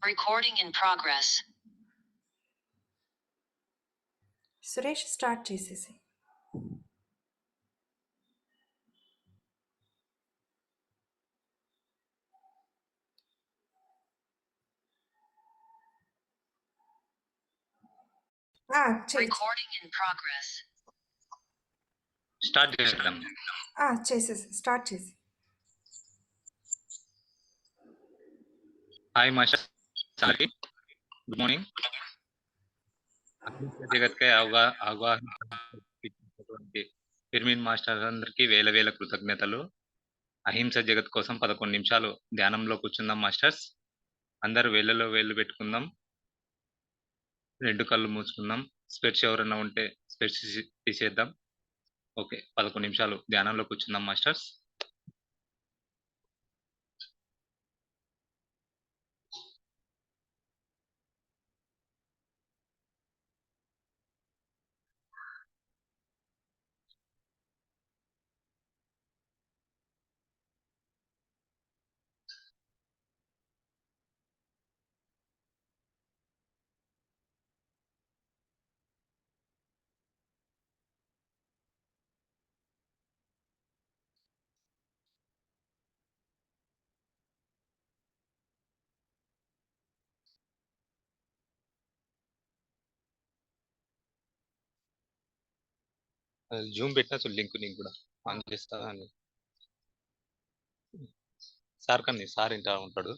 Recording in progress. Suresh start చేసేసి. చెయ్యి. Recording in progress. Start చేద్దాం. చేసేసి స్టార్ట్ చేసి. Hi master, sorry, good morning. జగత్కై అవగాహన ఫిర్మిన్ మాస్టర్ అందరికి వేల వేల కృతజ్ఞతలు. అహింస జగత్ కోసం 11 నిమిషాలు ధ్యానంలో కూర్చుందాం మాస్టర్స్. అందరు వేళ్ళలో వేళ్ళు పెట్టుకుందాం, 2 కళ్ళు మూసుకుందాం. స్పెట్స్ ఎవరన్నా ఉంటే స్పెట్స్ తీసేద్దాం. ఓకే, 11 నిమిషాలు ధ్యానంలో కూర్చుందాం మాస్టర్స్. జూమ్ పెట్టిన లింక్ నీకు కూడా ఆన్ చేస్తా అని సార్ కానీ సార్ ఇంటా ఉంటాడు.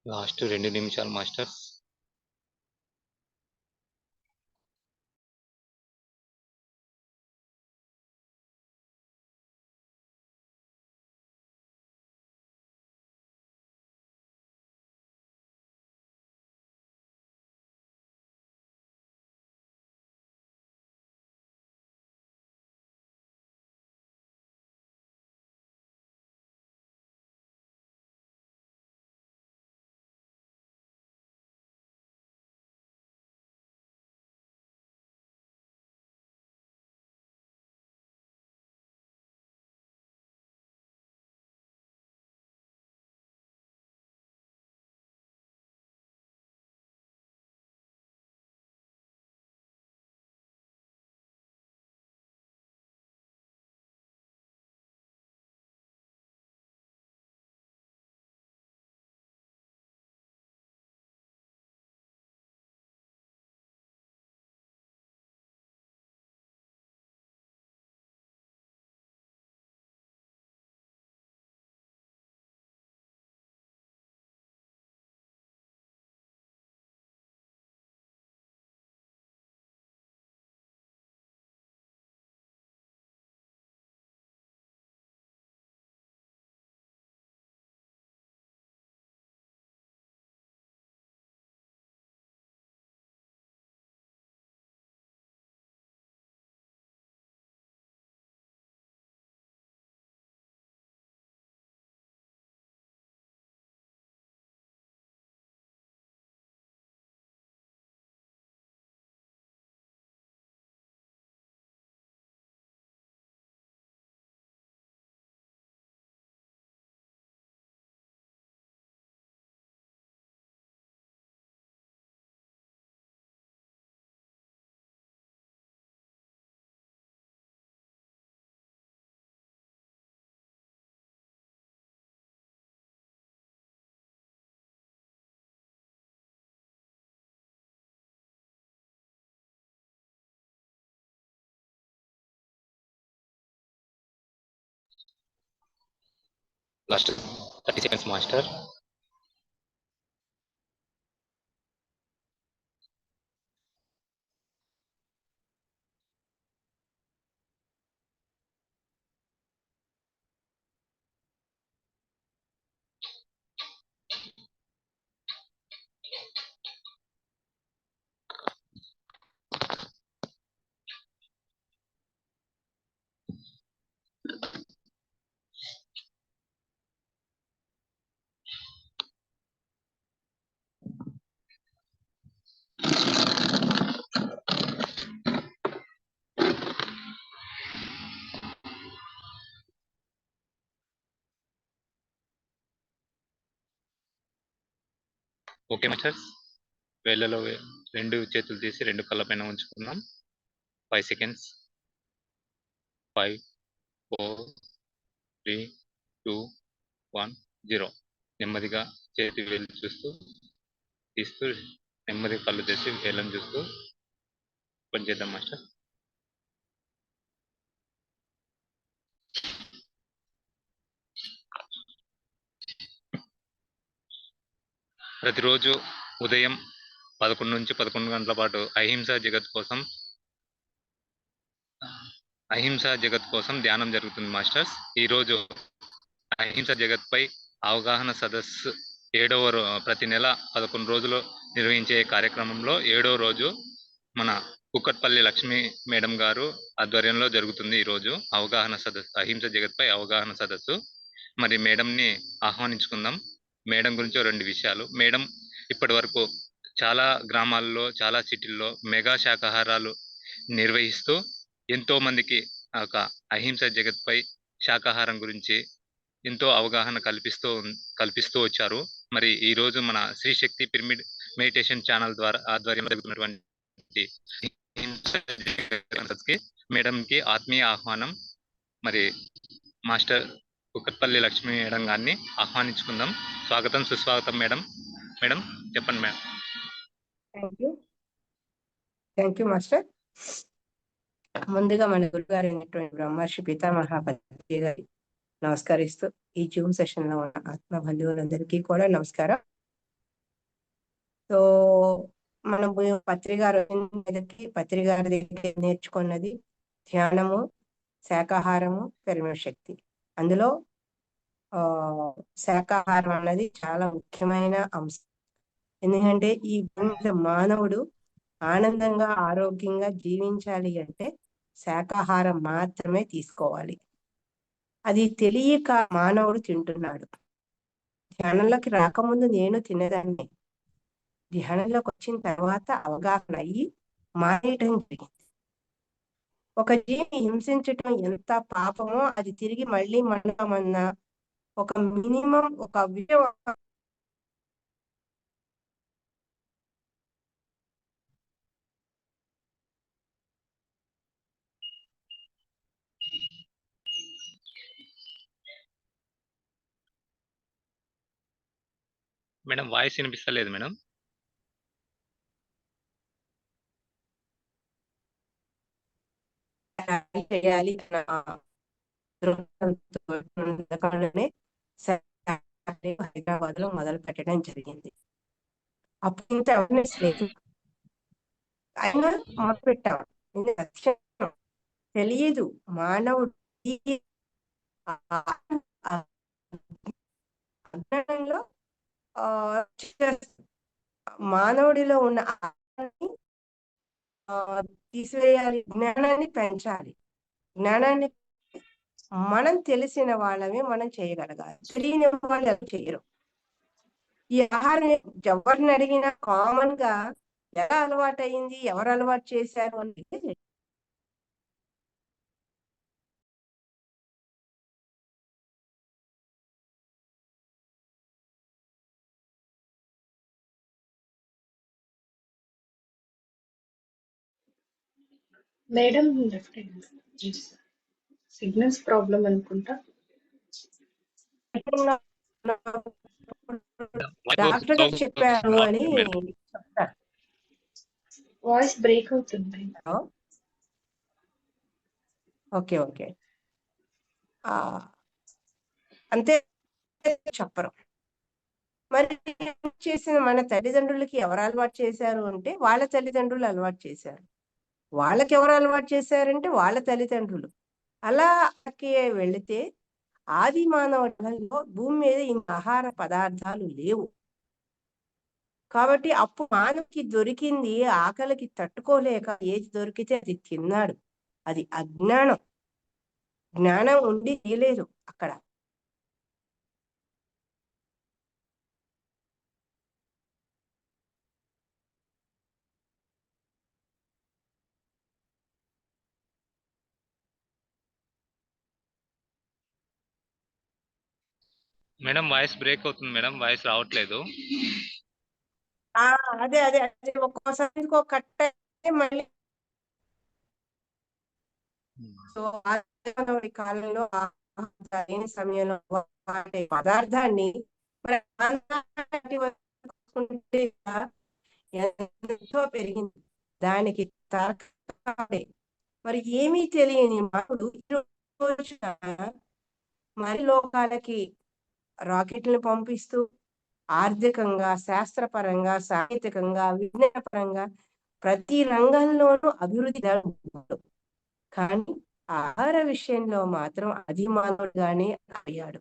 లాస్ట్ 2 నిమిషాలు masters. Last 30 seconds master. Okay masters, వేళ్ళలో 2 చేతులు తీసి 2 కళ్ళ పైన ఉంచుకుందాం. 5 సెకండ్స్. 5, 4, 3, 2, 1, 0. నెమ్మదిగా చేతి వేలు చూస్తూ తీస్తూ నెమ్మదిగా కళ్ళు తెరిచి వేళ్ళని చూస్తూ పని చేద్దాం మాస్టర్. ప్రతిరోజు ఉదయం 11 నుంచి 11 గంటల పాటు అహింసా జగత్ కోసం ధ్యానం జరుగుతుంది మాస్టర్స్. ఈరోజు అహింస జగత్ పై అవగాహన సదస్సు ప్రతి నెల 11 రోజులు నిర్వహించే కార్యక్రమంలో 7వ రోజు మన కుక్కట్పల్లి లక్ష్మి మేడం గారు ఆధ్వర్యంలో జరుగుతుంది. ఈరోజు అవగాహన సదస్సు, అహింస జగత్ పై అవగాహన సదస్సు. మరి మేడంని ఆహ్వానించుకుందాం. మేడం గురించి 2 విషయాలు. మేడం ఇప్పటి వరకు చాలా గ్రామాల్లో, చాలా సిటీల్లో మెగా శాకాహారాలు నిర్వహిస్తూ ఎంతో మందికి ఒక అహింస జగత్ పై శాకాహారం గురించి ఎంతో అవగాహన కల్పిస్తూ వచ్చారు. మరి ఈ రోజు మన శ్రీ శక్తి పిరమిడ్ మెడిటేషన్ ఛానల్ ద్వారా ఆధ్వర్యంలో జరుగుతున్నటువంటి మేడంకి ఆత్మీయ ఆహ్వానం. మరి మాస్టర్ కుక్కట్పల్లి లక్ష్మి మేడం గారిని ఆహ్వానించుకుందాం. స్వాగతం, సుస్వాగతం మేడం. మేడం చెప్పండి మేడం. Thank you master. ముందుగా మన గురుగారు అయినటువంటి బ్రహ్మర్షి పితామహాపతి గారి నమస్కరిస్తూ ఈ జూమ్ సెషన్ లో ఉన్న ఆత్మ బంధువులందరికీ కూడా నమస్కారం. సో మనం పత్రి గారు మీదకి పత్రి గారి దగ్గర నేర్చుకున్నది ధ్యానము, శాకాహారము, శక్తి. అందులో శాకాహారం అన్నది చాలా ముఖ్యమైన అంశం. ఎందుకంటే ఈ భూమి మీద మానవుడు ఆనందంగా ఆరోగ్యంగా జీవించాలి అంటే శాకాహారం మాత్రమే తీసుకోవాలి. అది తెలియక మానవుడు తింటున్నాడు. ధ్యానంలోకి రాకముందు నేను తినేదాన్ని. ధ్యానంలోకి వచ్చిన తర్వాత అవగాహన అయ్యి మానేయటం జరిగింది. ఒక జీవిని హింసించటం ఎంత పాపమో అది తిరిగి మళ్ళీ మనమన్న ఒక మినిమం ఒక విషయం మేడం వాయిస్ వినిపిస్తలేదు మేడం. చేయాలి హైదరాబాద్ లో మొదలు పెట్టడం జరిగింది. అప్పుడు ఇంత అవేర్నెస్ లేదు, అయినా మొదలు పెట్టాం. తెలియదు మానవుడు అజ్ఞానంలో మానవుడిలో ఉన్న తీసివేయాలి, జ్ఞానాన్ని పెంచాలి. జ్ఞానాన్ని మనం తెలిసిన వాళ్ళమే మనం చేయగలగాలి, తెలియని వాళ్ళు ఎవరు చేయరు. ఈ ఆహారం ఎవరిని అడిగినా కామన్ గా ఎలా అలవాటు అయింది, ఎవరు అలవాటు చేశారు అనేది మేడం సిగ్నల్స్ ప్రాబ్లం అనుకుంటా. డాక్టర్ గారు చెప్పారు అని చెప్తారు. వాయిస్ బ్రేక్ అవుతుంది. ఓకే ఓకే అంతే చెప్పరు. మరి చేసిన మన తల్లిదండ్రులకి ఎవరు అలవాటు చేశారు అంటే వాళ్ళ తల్లిదండ్రులు అలవాటు చేశారు. వాళ్ళకి ఎవరు అలవాటు చేశారంటే వాళ్ళ తల్లిదండ్రులు. అలా వెళితే ఆది మానవులలో భూమి మీద ఇంత ఆహార పదార్థాలు లేవు. కాబట్టి అప్పుడు మానవుకి దొరికింది ఆకలికి తట్టుకోలేక ఏది దొరికితే అది తిన్నాడు. అది అజ్ఞానం. జ్ఞానం ఉండి తీయలేదు అక్కడ. మేడం వాయిస్ బ్రేక్ అవుతుంది మేడం, వాయిస్ రావట్లేదు. అదే అదే అదే ఒక్కోసారి కట్ అయితే మళ్ళీ. సో ఆది కాలంలో సమయంలో పదార్థాన్ని ఎంతో పెరిగింది. దానికి మరి ఏమీ తెలియని మానవుడు మరి లోకాలకి రాకెట్లను పంపిస్తూ ఆర్థికంగా, శాస్త్రపరంగా, సాంకేతికంగా, విజ్ఞానపరంగా ప్రతి రంగంలోనూ అభివృద్ధి జరుగుతున్నాడు. కానీ ఆహార విషయంలో మాత్రం అధిమానవుడుగానే అయ్యాడు.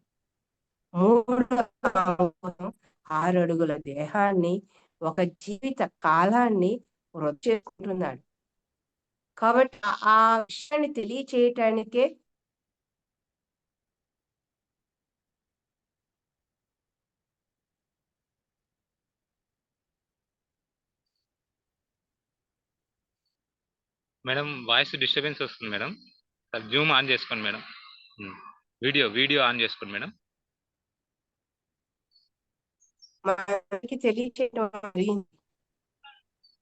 6 అడుగుల దేహాన్ని, ఒక జీవిత కాలాన్ని వృద్ధి చేసుకుంటున్నాడు. కాబట్టి ఆ విషయాన్ని తెలియచేయటానికే మేడం వాయిస్ డిస్టర్బెన్స్ వస్తుంది మేడం. జూమ్ ఆన్ చేసుకోండి మేడం. వీడియో ఆన్ చేసుకోండి మేడం. మనకి తెలియచేయడం జరిగింది.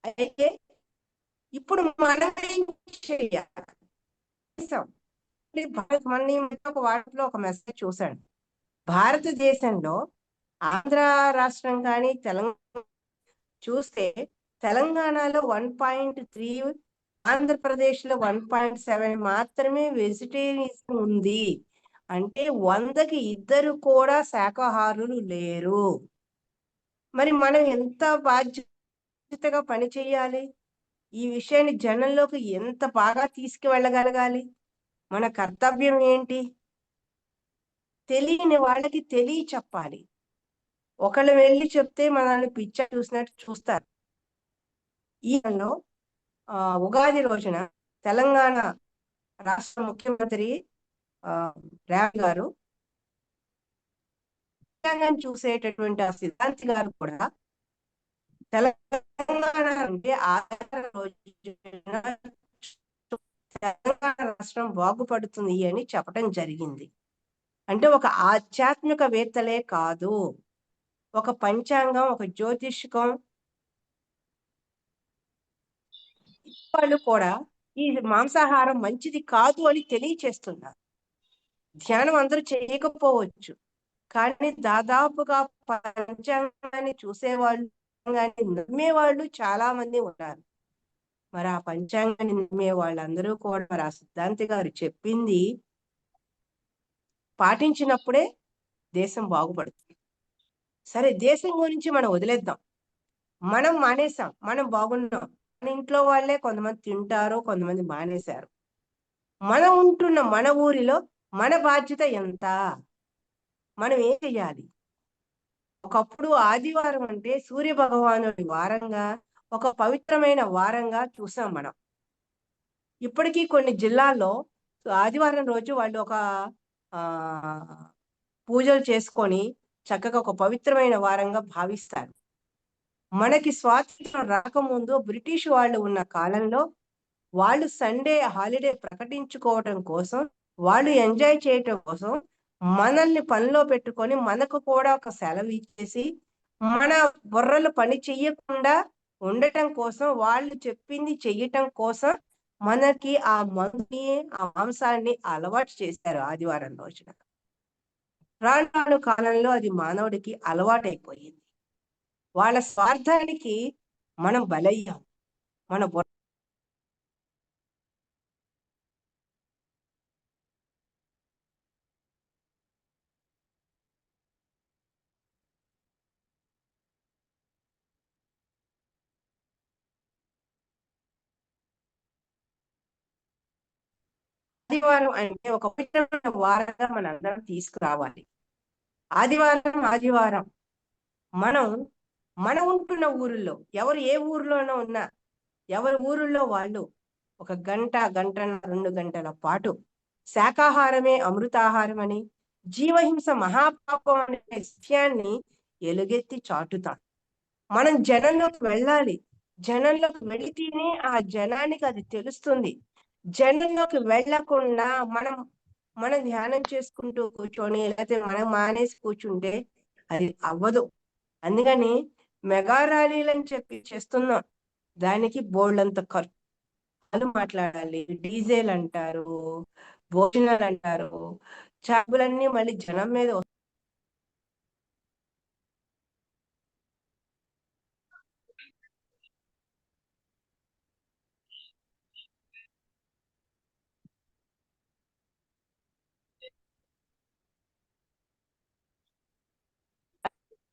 అయితే ఇప్పుడు మనం ఏం చేయాలి? ఒక వాటిలో ఒక మెసేజ్ చూశాను. భారతదేశంలో ఆంధ్ర రాష్ట్రం కానీ తెలంగాణ చూస్తే తెలంగాణలో 1.3, ఆంధ్రప్రదేశ్ లో 1.7 మాత్రమే వెజిటేరియన్ ఉంది. అంటే 100కి 2 కూడా శాకాహారులు లేరు. మరి మనం ఎంత బాధ్యత బాధ్యతగా పని చేయాలి? ఈ విషయాన్ని జనంలోకి ఎంత బాగా తీసుకువెళ్ళగలగాలి? మన కర్తవ్యం ఏంటి? తెలియని వాళ్ళకి చెప్పాలి. ఒకళ్ళు వెళ్లి చెప్తే మనల్ని పిచ్చా చూసినట్టు చూస్తారు. ఈ నెలలో ఉగాది రోజున తెలంగాణ రాష్ట్ర ముఖ్యమంత్రి రేవంత్ గారు రాజ్యాంగాన్ని చూసేటటువంటి ఆ సిద్ధాంతి గారు కూడా తెలంగాణ అంటే ఆధార రోజున తెలంగాణ రాష్ట్రం బాగుపడుతుంది అని చెప్పడం జరిగింది. అంటే ఒక ఆధ్యాత్మికవేత్తలే కాదు, ఒక పంచాంగం, ఒక జ్యోతిష్కం వాళ్ళు కూడా ఈ మాంసాహారం మంచిది కాదు అని తెలియచేస్తున్నారు. ధ్యానం అందరూ చేయకపోవచ్చు, కానీ దాదాపుగా పంచాంగాన్ని చూసేవాళ్ళు, నమ్మేవాళ్ళు చాలా మంది ఉన్నారు. మరి ఆ పంచాంగాన్ని నమ్మే వాళ్ళందరూ కూడా మరి ఆ సిద్ధాంతి గారు చెప్పింది పాటించినప్పుడే దేశం బాగుపడుతుంది. సరే, దేశం గురించి మనం వదిలేద్దాం. మనం మానేసాం, మనం బాగున్నాం. మన ఇంట్లో వాళ్ళే కొంతమంది తింటారు, కొంతమంది మానేశారు. మనం ఉంటున్న మన ఊరిలో మన బాధ్యత ఎంత? మనం ఏం చెయ్యాలి? ఒకప్పుడు ఆదివారం అంటే సూర్య భగవానుడి వారంగా, ఒక పవిత్రమైన వారంగా చూసాం మనం. ఇప్పటికీ కొన్ని జిల్లాల్లో ఆదివారం రోజు వాళ్ళు ఒక ఆ పూజలు చేసుకొని చక్కగా ఒక పవిత్రమైన వారంగా భావిస్తారు. మనకి స్వాతంత్రం రాకముందు బ్రిటిష్ వాళ్ళు ఉన్న కాలంలో వాళ్ళు సండే హాలిడే ప్రకటించుకోవటం కోసం, వాళ్ళు ఎంజాయ్ చేయటం కోసం మనల్ని పనిలో పెట్టుకొని మనకు కూడా ఒక సెలవు ఇచ్చేసి, మన బుర్రలు పని చెయ్యకుండా ఉండటం కోసం, వాళ్ళు చెప్పింది చెయ్యటం కోసం మనకి ఆ మందుని, ఆ మాంసాన్ని అలవాటు చేశారు ఆదివారం రోజున. రాను రాను కాలంలో అది మానవుడికి అలవాటైపోయింది. వాళ్ళ స్వార్థానికి మనం బలయ్యాం. మన ఆదివారం అంటే ఒక పవిత్రమైన వారంగా మనందరం తీసుకురావాలి. ఆదివారం మనం ఉంటున్న ఊరిలో, ఎవరు ఏ ఊరిలోనో ఉన్నా, ఎవరి ఊరిలో వాళ్ళు ఒక గంట, గంటన్నర, 2 గంటల పాటు శాకాహారమే అమృతాహారం అని, జీవహింస మహాపాపం అనే విషయాన్ని ఎలుగెత్తి చాటుతాం. మనం జనంలోకి వెళ్ళాలి. జనంలోకి వెళితేనే ఆ జనానికి అది తెలుస్తుంది. జనంలోకి వెళ్ళకుండా మనం ధ్యానం చేసుకుంటూ కూర్చొని, లేకపోతే మనం మానేసి కూర్చుంటే అది అవ్వదు. అందుకని మెగా ర్యాలీలని చెప్పి చేస్తున్నాం. దానికి బోల్డంత ఖర్చు మాట్లాడాలి, డీజేలు అంటారు, భోజనాలు అంటారు, చాబులన్నీ మళ్ళీ జనం మీద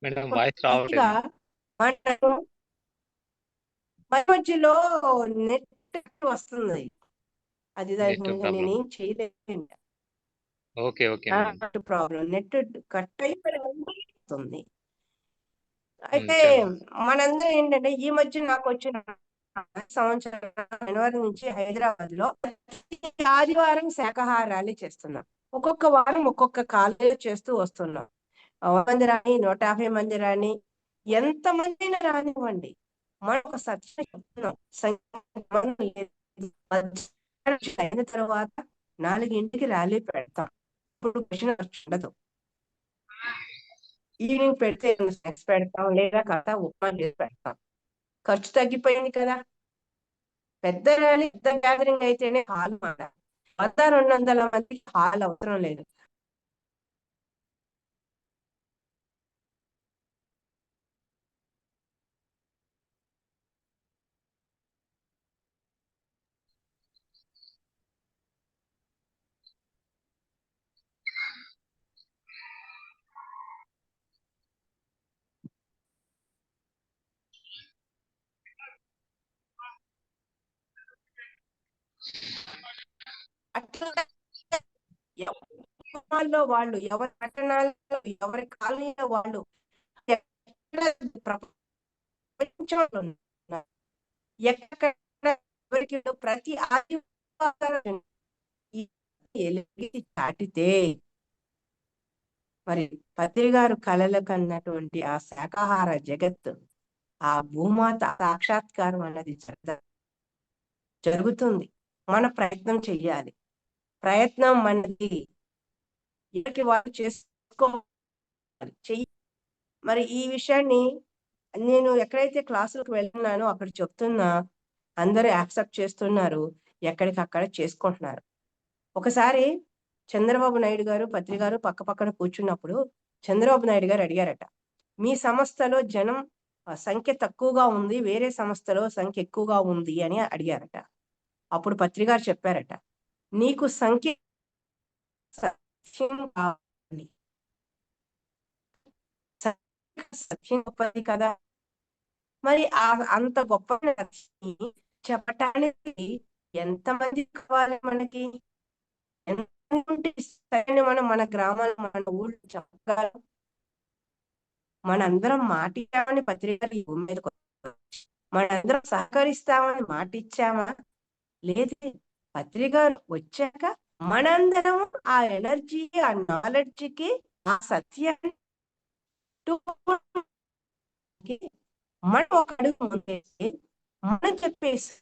మేడం వాయిస్ పూర్తిగా రావట్లేదు. మనకు మధ్యలో నెట్ వస్తుంది. అది నెట్ ప్రాబ్లం. నేనేం చేయలేను. Okay madam. Problem net cut అయిపోతుంది. అయితే చలో. మనందరం ఏంటంటే, ఈ మధ్య నాకు వచ్చిన సంవత్సరం జనవరి నుంచి హైదరాబాద్ లో ఆదివారం శాకాహార ర్యాలీ చేస్తున్నాం. ఒక్కొక్క వారం ఒక్కొక్క కాలేజీలో చేస్తూ వస్తున్నాం. 100 మంది రాని, 150 మంది రాని, ఎంత మందిని రానివ్వండి, మనం ఒక సత్యం చెప్తున్నాం. అయిన తర్వాత 4ంటికి ర్యాలీ పెడతాం. ఇప్పుడు క్వశ్చన్ ఉండదు. ఈవినింగ్ పెడితే స్నాక్స్ పెడతాం, లేదా కథ ఉప్మా చేసి పెడతాం. ఖర్చు తగ్గిపోయింది కదా. పెద్ద ర్యాలీ, పెద్ద గ్యాదరింగ్ అయితేనే హాల్ మాట. 100-200 మందికి హాల్ అవసరం లేదు. గ్రామాల్లో వాళ్ళు, ఎవరి పట్టణాల్లో, ఎవరి కాలనీలో వాళ్ళు, ఎక్కడ ప్రపంచంలో ఉన్నారు, ఎక్కడ ఎవరికి ప్రతి ఆదివారం ఈ ఎలుగెత్తి చాటితే మరి పత్రి గారు కలలు కన్నటువంటి ఆ శాకాహార జగత్తు, ఆ భూమాత సాక్షాత్కారం అన్నది జరుగుతుంది. మన ప్రయత్నం చెయ్యాలి. ప్రయత్నం మనది, ఎవరికి వాళ్ళు చేసుకోవాలి, చెయ్యి. మరి ఈ విషయాన్ని నేను ఎక్కడైతే క్లాసులకు వెళ్తున్నానో అక్కడ చెప్తున్నా, అందరూ యాక్సెప్ట్ చేస్తున్నారు, ఎక్కడికక్కడ చేసుకుంటున్నారు. ఒకసారి చంద్రబాబు నాయుడు గారు, పత్రి గారు పక్క పక్కన కూర్చున్నప్పుడు చంద్రబాబు నాయుడు గారు అడిగారట, మీ సంస్థలో జనం సంఖ్య తక్కువగా ఉంది, వేరే సంస్థలో సంఖ్య ఎక్కువగా ఉంది అని అడిగారట. అప్పుడు పత్రి గారు చెప్పారట, నీకు సంఖ్య సత్యం కావాలి, సత్యం గొప్పది కదా. మరి అంత గొప్ప చెప్పటానికి ఎంతమంది కావాలి మనకి? ఎంతమంది సరైన మనం మన గ్రామాలు, మన ఊళ్ళు చెప్పగలం? మనందరం మాటిచ్చామని పత్రికలు ఈ భూమి మీదకి వచ్చాయి. మనందరం సహకరిస్తామని మాటిచ్చామా? లేదు. పత్రికలు వచ్చాక మనందరం ఆ ఎనర్జీ, ఆ నాలెడ్జ్కి, ఆ సత్యాన్ని మనం ఒక అడుగు ముందేసి మనం చెప్పేసి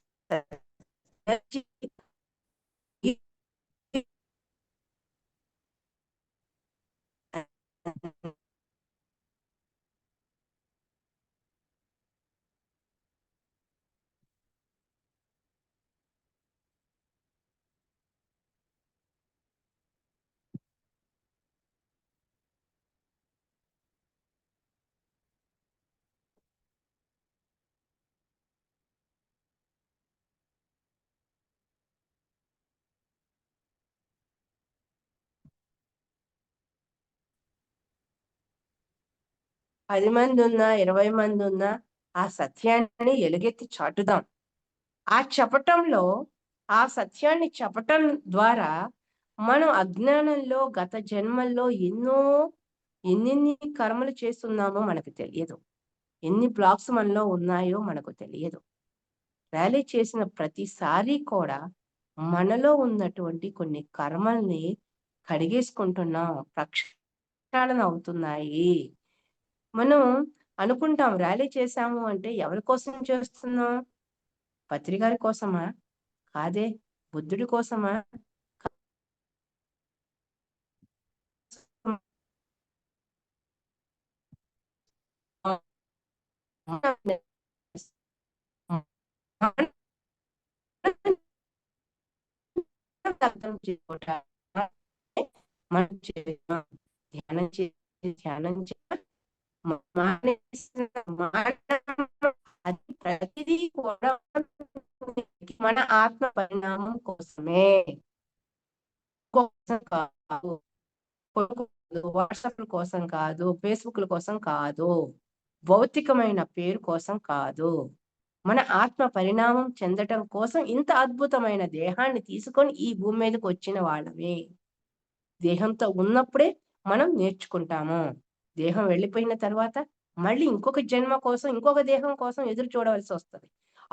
పది మంది ఉన్నా, 20 మంది ఉన్నా ఆ సత్యాన్ని ఎలుగెత్తి చాటుదాం. ఆ చెప్పటంలో, ఆ సత్యాన్ని చెప్పటం ద్వారా మనం అజ్ఞానంలో గత జన్మల్లో ఎన్నెన్ని కర్మలు చేస్తున్నామో మనకు తెలియదు. ఎన్ని బ్లాక్స్ మనలో ఉన్నాయో మనకు తెలియదు. ర్యాలీ చేసిన ప్రతిసారి కూడా మనలో ఉన్నటువంటి కొన్ని కర్మల్ని కడిగేసుకుంటున్నాం, ప్రక్షాళన అవుతున్నాయి. మనం అనుకుంటాం ర్యాలీ చేశాము అంటే ఎవరి కోసం చేస్తున్నాం? పత్రి గారి కోసమా? కాదే. బుద్ధుడి కోసమా? ధ్యానం అది ప్రతిదీ కూడా మన ఆత్మ పరిణామం కోసమే, కోసం కాదు, వాట్సాప్ కోసం కాదు, ఫేస్బుక్ల కోసం కాదు, భౌతికమైన పేరు కోసం కాదు, మన ఆత్మ పరిణామం చెందటం కోసం ఇంత అద్భుతమైన దేహాన్ని తీసుకొని ఈ భూమి మీదకి వచ్చిన వాళ్ళమే. దేహంతో ఉన్నప్పుడే మనం నేర్చుకుంటాము. దేహం వెళ్ళిపోయిన తర్వాత మళ్ళీ ఇంకొక జన్మ కోసం, ఇంకొక దేహం కోసం ఎదురు చూడవలసి వస్తుంది.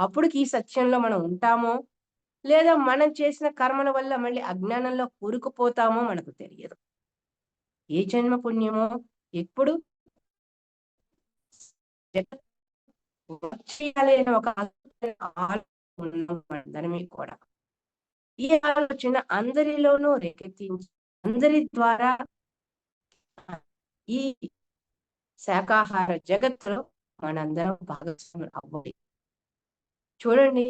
అప్పటికి ఈ సత్యంలో మనం ఉంటామో, లేదా మనం చేసిన కర్మల వల్ల మళ్ళీ అజ్ఞానంలో కూరుకుపోతామో మనకు తెలియదు. ఏ జన్మ పుణ్యమో ఎప్పుడు ఒక అందరమే కూడా ఈ ఆలోచన అందరిలోనూ రేకెత్తించి అందరి ద్వారా ఈ శాకాహార జగత్తులో మనందరం భాగస్వాములు అవ్వాలి. చూడండి,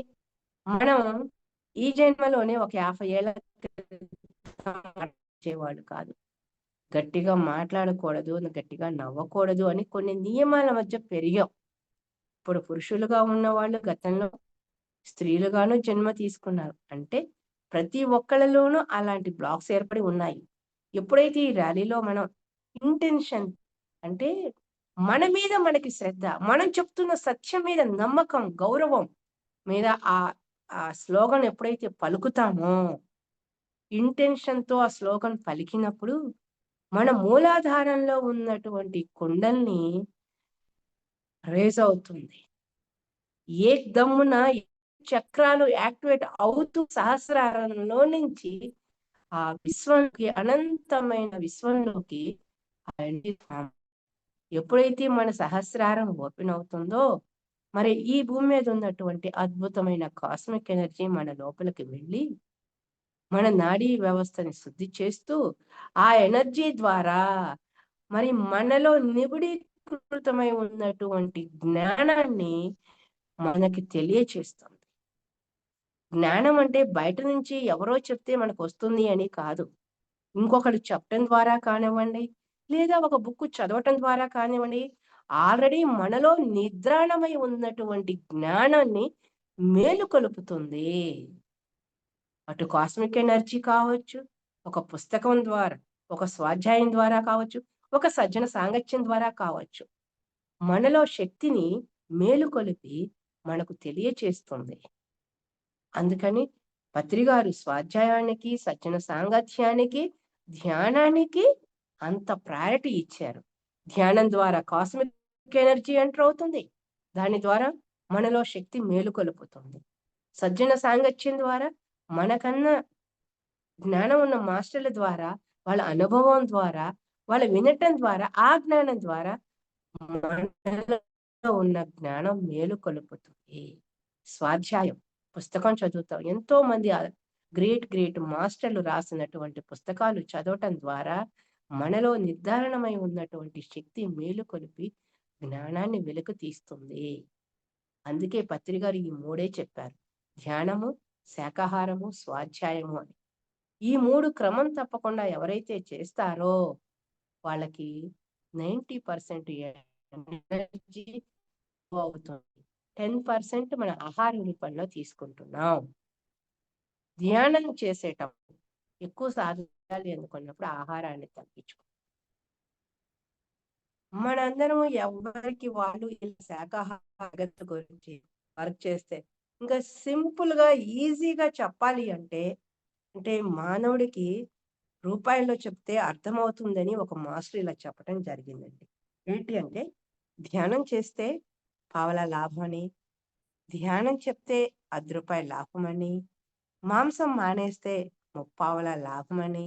మనం ఈ జన్మలోనే ఒక 50 ఏళ్ళ వచ్చేవాళ్ళు కాదు. గట్టిగా మాట్లాడకూడదు, గట్టిగా నవ్వకూడదు అని కొన్ని నియమాల మధ్య పెరిగాం. ఇప్పుడు పురుషులుగా ఉన్న వాళ్ళు గతంలో స్త్రీలుగాను జన్మ తీసుకున్నారు. అంటే ప్రతి ఒక్కళ్ళలోనూ అలాంటి బ్లాక్స్ ఏర్పడి ఉన్నాయి. ఎప్పుడైతే ఈ ర్యాలీలో మనం ఇంటెన్షన్ అంటే మన మీద మనకి శ్రద్ధ, మనం చెప్తున్న సత్యం మీద నమ్మకం, గౌరవం మీద ఆ స్లోగన్ ఎప్పుడైతే పలుకుతామో ఇంటెన్షన్‌తో ఆ శ్లోకం పలికినప్పుడు మన మూలాధారంలో ఉన్నటువంటి కుండల్ని రైజ్ అవుతుంది. ఏకదమ్మున చక్రాలు యాక్టివేట్ అవుతూ సహస్రారంలో నుంచి ఆ విశ్వంకి అనంతమైన విశ్వంలోకి ఆ ఎంట్రీ ఫామ్ ఎప్పుడైతే మన సహస్రారం ఓపెన్ అవుతుందో మరి ఈ భూమి మీద ఉన్నటువంటి అద్భుతమైన కాస్మిక్ ఎనర్జీ మన లోపలికి వెళ్ళి మన నాడీ వ్యవస్థని శుద్ధి చేస్తూ ఆ ఎనర్జీ ద్వారా మరి మనలో నిబిడీకృతమై ఉన్నటువంటి జ్ఞానాన్ని మనకి తెలియచేస్తుంది. జ్ఞానం అంటే బయట నుంచి ఎవరో చెప్తే మనకు వస్తుంది అని కాదు. ఇంకొకరు చెప్పడం ద్వారా కానివ్వండి, లేదా ఒక బుక్ చదవటం ద్వారా కానివ్వండి, ఆల్రెడీ మనలో నిద్రాణమై ఉన్నటువంటి జ్ఞానాన్ని మేలుకొలుపుతుంది. అటు కాస్మిక్ ఎనర్జీ కావచ్చు, ఒక పుస్తకం ద్వారా, ఒక స్వాధ్యాయం ద్వారా కావచ్చు, ఒక సజ్జన సాంగత్యం ద్వారా కావచ్చు. మనలో శక్తిని మేలుకొలిపి మనకు తెలియచేస్తుంది. అందుకని పత్రిగారు స్వాధ్యాయానికి, సజ్జన సాంగత్యానికి, ధ్యానానికి అంత ప్రయారిటీ ఇచ్చారు. ధ్యానం ద్వారా కాస్మిక్ ఎనర్జీ ఎంటర్ అవుతుంది. దాని ద్వారా మనలో శక్తి మేలుకొలుపుతుంది. సజ్జన సాంగత్యం ద్వారా మనకన్నా జ్ఞానం ఉన్న మాస్టర్ల ద్వారా, వాళ్ళ అనుభవం ద్వారా, వాళ్ళు వినటం ద్వారా, ఆ జ్ఞానం ద్వారా మనలో ఉన్న జ్ఞానం మేలుకొలుపుతుంది. స్వాధ్యాయం పుస్తకం చదువుతాం. ఎంతో మంది గ్రేట్ మాస్టర్లు రాసినటువంటి పుస్తకాలు చదవటం ద్వారా మనలో నిర్ధారణమై ఉన్నటువంటి శక్తి మేలుకొలిపి జ్ఞానాన్ని వెలుగు తీస్తుంది. అందుకే పత్రిగారు ఈ మూడే చెప్పారు. ధ్యానము, శాకాహారము, స్వాధ్యాయము అని. ఈ 3 క్రమం తప్పకుండా ఎవరైతే చేస్తారో వాళ్ళకి 90% ఎనర్జీ అవుతుంది. 10% మన ఆహార రూపంలో తీసుకుంటున్నాం. ధ్యానం చేసేటప్పుడు ఎక్కువ సాధించాలి అనుకున్నప్పుడు ఆహారాన్ని తగ్గించుకో. మనందరం ఎవరికి వాళ్ళు ఇలా శాకాహార గురించి వర్క్ చేస్తే ఇంకా సింపుల్ గా ఈజీగా చెప్పాలి అంటే మానవుడికి రూపాయల్లో చెప్తే అర్థమవుతుందని ఒక మాస్టర్ ఇలా చెప్పడం జరిగిందండి. ఏంటి అంటే ధ్యానం చేస్తే పావలా లాభం అని, ధ్యానం చెప్తే రూ. 10 లాభం అని, మాంసం మానేస్తే ముప్పావల లాభం అని,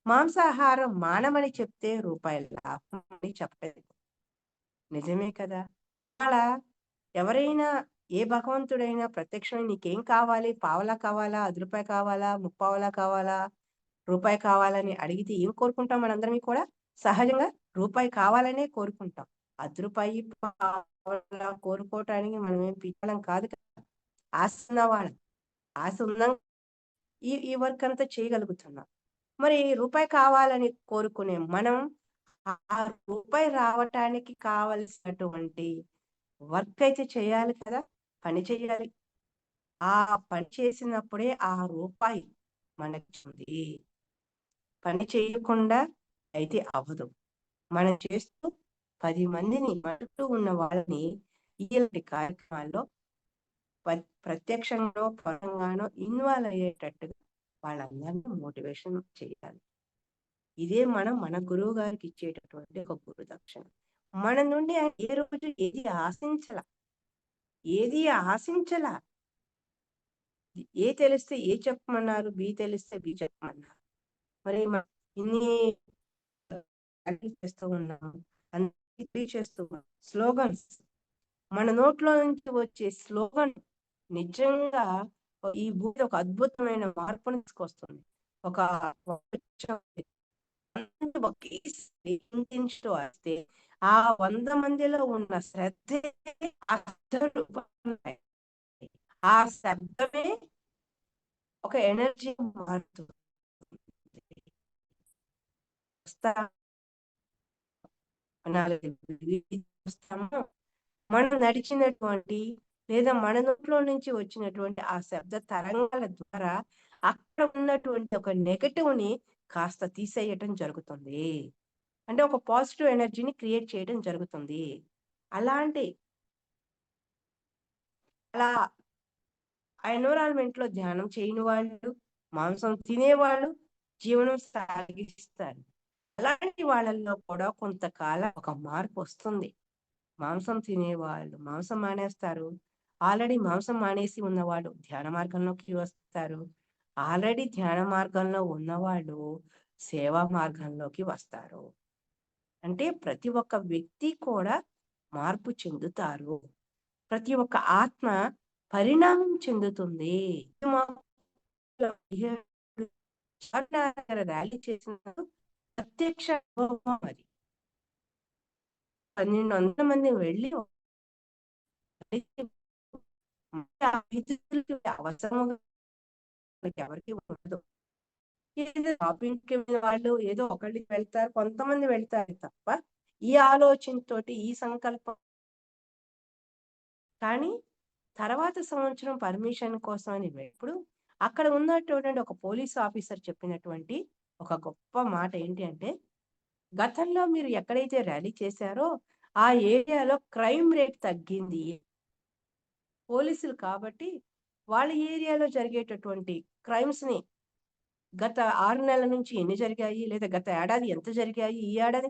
మాంసాహారం మానమని చెప్తే రూపాయల లాభం అని చెప్పలేదు. నిజమే కదా? అలా ఎవరైనా ఏ భగవంతుడైనా ప్రత్యక్షమై నీకేం కావాలి, పావలా కావాలా, రూ. 10 కావాలా, ముప్పావలా కావాలా, రూపాయి కావాలని అడిగితే ఏం కోరుకుంటాం మనందరం కూడా? సహజంగా రూపాయి కావాలనే కోరుకుంటాం. రూపాయి పావలా కోరుకోవటానికి మనం ఏం పిచ్చోళ్ళం కాదు కదా. ఆశ ఉన్నవాళ్ళం. ఆశ ఉన్నాం ఈ వర్క్ అంతా చేయగలుగుతున్నాం. మరి రూపాయి కావాలని కోరుకునే మనం ఆ రూపాయి రావటానికి కావలసినటువంటి వర్క్ అయితే చేయాలి కదా, పని చేయాలి. ఆ పని చేసినప్పుడే ఆ రూపాయి మనకి పని చేయకుండా అయితే అవ్వదు. మనం చేస్తూ 10 మందిని చుట్టూ ఉన్న వాళ్ళని ఇలాంటి కార్యక్రమాల్లో ప్రత్యక్షంగానో పరంగానో ఇన్వాల్వ్ అయ్యేటట్టుగా వాళ్ళందరినీ మోటివేషన్ చేయాలి. ఇదే మన గురువు గారికి ఇచ్చేటటువంటి ఒక గురు దక్షిణ. మన నుండి ఆయన ఏ రోజు ఏది ఆశించలా. ఏ తెలిస్తే ఏ చెప్పమన్నారు, బి తెలిస్తే బి చెప్పమన్నారు. మరి ఇన్ని చేస్తూ ఉన్నాము, అన్ని చేస్తూ ఉన్నాం. స్లోగన్స్ మన నోట్లో నుంచి వచ్చే స్లోగన్ నిజంగా ఈ భూమి ఒక అద్భుతమైన మార్పుని తీసుకొస్తుంది. ఒక వస్తే ఆ 100 మందిలో ఉన్న శ్రద్ధే ఆ శబ్దమే ఒక ఎనర్జీ మారుతుంది. మనం నడిచినటువంటి లేదా మన నోట్లో నుంచి వచ్చినటువంటి ఆ శబ్ద తరంగాల ద్వారా అక్కడ ఉన్నటువంటి ఒక నెగటివ్ ని కాస్త తీసేయటం జరుగుతుంది. అంటే ఒక పాజిటివ్ ఎనర్జీని క్రియేట్ చేయడం జరుగుతుంది. అలా ఆ ఎన్విరాన్మెంట్ లో ధ్యానం చేయని వాళ్ళు, మాంసం తినేవాళ్ళు జీవనం సాగిస్తారు. అలాంటి వాళ్ళల్లో కూడా కొంతకాలం ఒక మార్పు వస్తుంది. మాంసం తినేవాళ్ళు మాంసం మానేస్తారు. ఆల్రెడీ మాంసం మానేసి ఉన్నవాళ్ళు ధ్యాన మార్గంలోకి వస్తారు. ఆల్రెడీ ధ్యాన మార్గంలో ఉన్నవాళ్ళు సేవా మార్గంలోకి వస్తారు. అంటే ప్రతి ఒక్క వ్యక్తి కూడా మార్పు చెందుతారు. ప్రతి ఒక్క ఆత్మ పరిణామం చెందుతుంది. ర్యాలీ చేసినప్పుడు ప్రత్యక్ష అనుభవం అది. 1200 మంది వెళ్ళి అవసరం ఎవరికి ఉండదు. ఏదో షాపింగ్‌కి వెళ్ళిన వాళ్ళు ఏదో ఒకళ్ళకి వెళ్తారు, కొంతమంది వెళ్తారు తప్ప ఈ ఆలోచనతోటి ఈ సంకల్పం. కానీ తర్వాత సంవత్సరం పర్మిషన్ కోసం అని వెళ్ళినప్పుడు అక్కడ ఉన్నటువంటి ఒక పోలీస్ ఆఫీసర్ చెప్పినటువంటి ఒక గొప్ప మాట ఏంటి అంటే, గతంలో మీరు ఎక్కడైతే ర్యాలీ చేశారో ఆ ఏరియాలో క్రైమ్ రేట్ తగ్గింది. పోలీసులు కాబట్టి వాళ్ళ ఏరియాలో జరిగేటటువంటి క్రైమ్స్ ని గత 6 నెలల నుంచి ఎన్ని జరిగాయి, లేదా గత ఏడాది ఎంత జరిగాయి, ఈ ఏడాది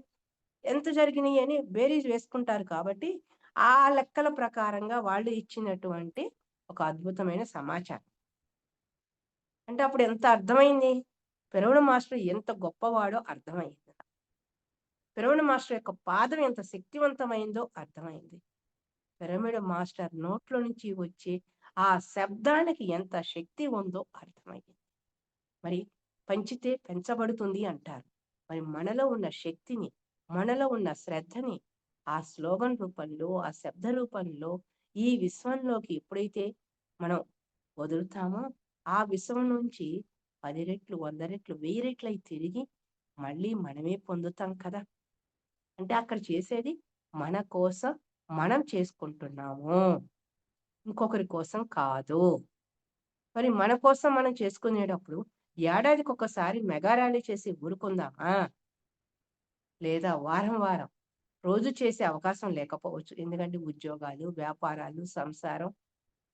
ఎంత జరిగినాయి అని బేరీజ్ వేసుకుంటారు కాబట్టి ఆ లెక్కల ప్రకారంగా వాళ్ళు ఇచ్చినటువంటి ఒక అద్భుతమైన సమాచారం. అంటే అప్పుడు ఎంత అర్థమైంది, పిరమిడ్ మాస్టర్ ఎంత గొప్పవాడో అర్థమైంది. పిరమిడ్ మాస్టర్ యొక్క పాదం ఎంత శక్తివంతమైందో అర్థమైంది. పిరమిడ్ మాస్టర్ నోట్లో నుంచి వచ్చే ఆ శబ్దానికి ఎంత శక్తి ఉందో అర్థమైంది. మరి పంచితే పెంచబడుతుంది అంటారు. మరి మనలో ఉన్న శక్తిని, మనలో ఉన్న శ్రద్ధని ఆ స్లోగన్ రూపంలో, ఆ శబ్ద రూపంలో ఈ విశ్వంలోకి ఎప్పుడైతే మనం వదులుతామో ఆ విశ్వం నుంచి 10 రెట్లు, 100 రెట్లు, 1000 రెట్లు అయి తిరిగి మళ్ళీ మనమే పొందుతాం కదా. అంటే అక్కడ చేసేది మన కోసం మనం చేసుకుంటున్నాము, ఇంకొకరి కోసం కాదు. మరి మన కోసం మనం చేసుకునేటప్పుడు ఏడాదికి ఒకసారి మెగా ర్యాలీ చేసి ఊరుకుందామా? లేదా వారం వారం రోజు చేసే అవకాశం లేకపోవచ్చు. ఎందుకంటే ఉద్యోగాలు, వ్యాపారాలు, సంసారం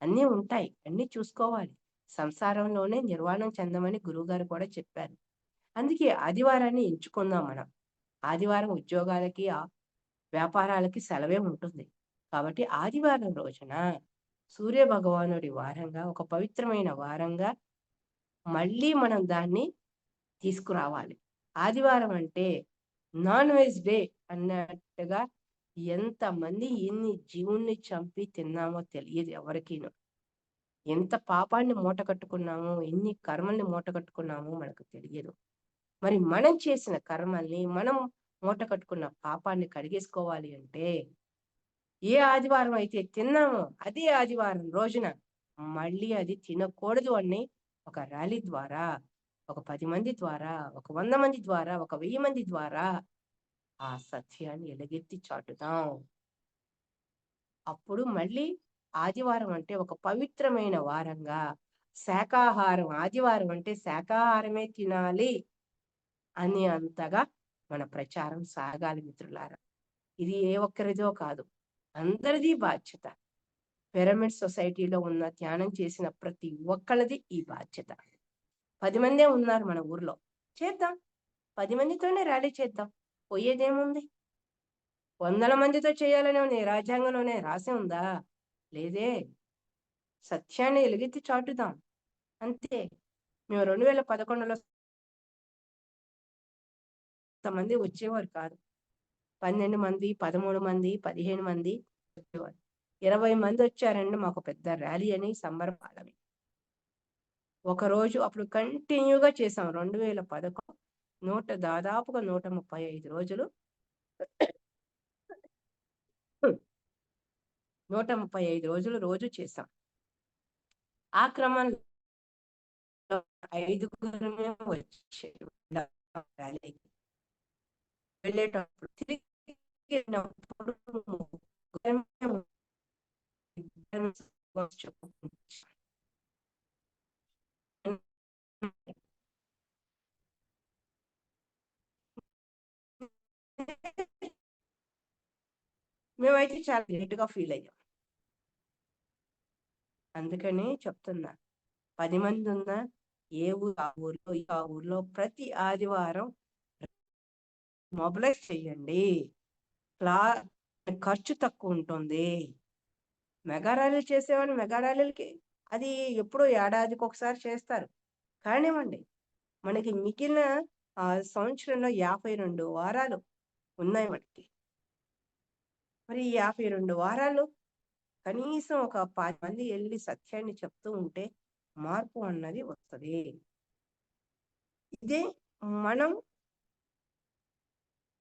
అన్నీ ఉంటాయి. అన్నీ చూసుకోవాలి. సంసారంలోనే నిర్వాణం చెందమని గురువుగారు కూడా చెప్పారు. అందుకే ఆదివారాన్ని ఎంచుకుందాం మనం. ఆదివారం ఉద్యోగాలకి, వ్యాపారాలకి సెలవే ఉంటుంది. కాబట్టి ఆదివారం రోజున సూర్య భగవానుడి వారంగా, ఒక పవిత్రమైన వారంగా మళ్ళీ మనం దాన్ని తీసుకురావాలి. ఆదివారం అంటే నాన్ వెజ్ డే అన్నట్టుగా ఎంతమంది ఎన్ని జీవుల్ని చంపి తిన్నామో తెలియదు ఎవరికీను. ఎంత పాపాన్ని మూట కట్టుకున్నామో, ఎన్ని కర్మల్ని మూట కట్టుకున్నామో మనకు తెలియదు. మరి మనం చేసిన కర్మల్ని, మనం మూట కట్టుకున్న పాపాన్ని కడిగేసుకోవాలి అంటే ఏ ఆదివారం అయితే తిన్నామో అదే ఆదివారం రోజున మళ్ళీ అది తినకూడదు అని ఒక ర్యాలీ ద్వారా, ఒక 10 మంది ద్వారా, ఒక 100 మంది ద్వారా, ఒక 1000 మంది ద్వారా ఆ సత్యాన్ని ఎలుగెత్తి చాటుదాం. అప్పుడు మళ్ళీ ఆదివారం అంటే ఒక పవిత్రమైన వారంగా, శాకాహారం, ఆదివారం అంటే శాకాహారమే తినాలి అని అంతగా మన ప్రచారం సాగాలి మిత్రులారా. ఇది ఏ ఒక్కరిదో కాదు, అందరిది బాధ్యత. పిరమిడ్ సొసైటీలో ఉన్న ధ్యానం చేసిన ప్రతి ఒక్కళ్ళది ఈ బాధ్యత. 10 మందే ఉన్నారు మన ఊర్లో, చేద్దాం. 10 మందితోనే ర్యాలీ చేద్దాం. పోయేదేముంది? 100 మందితో చేయాలనే ఉంది, రాజ్యాంగంలోనే రాసి ఉందా? లేదే. సత్యాన్ని ఎలుగెత్తి చాటుదాం అంతే. మేము 2011లో మంది వచ్చేవారు కాదు. 12 మంది, 13 మంది, 15 మంది వచ్చేవారు. 20 మంది వచ్చారండి, మాకు పెద్ద ర్యాలీ అని సంబరపడాలి. ఒకరోజు అప్పుడు కంటిన్యూగా చేసాం. 2011 దాదాపుగా 135 రోజులు 135 రోజులు రోజు చేసాం. ఆ క్రమంలో 5గురమే వచ్చారు ర్యాలీకి. వెళ్ళేటప్పుడు తిరిగినప్పుడు మేమైతే చాలా గ్రేట్ గా ఫీల్ అయ్యాం. అందుకని చెప్తున్నా, 10 మంది ఉన్నా ఏ ఊరు ఆ ఊర్లో ప్రతి ఆదివారం మొబిలైజ్ చేయండి. క్లా ఖర్చు తక్కువ ఉంటుంది. మెగా ర్యాలీలు చేసేవాళ్ళు మెగా ర్యాలీలకి అది ఎప్పుడో ఏడాదికి ఒకసారి చేస్తారు. కానివ్వండి, మనకి మిగిలిన సంవత్సరంలో 52 వారాలు ఉన్నాయి మనకి. మరి ఈ 52 వారాలు కనీసం ఒక 10 మంది వెళ్ళి సత్యాన్ని చెప్తూ ఉంటే మార్పు అన్నది వస్తుంది. ఇదే మనం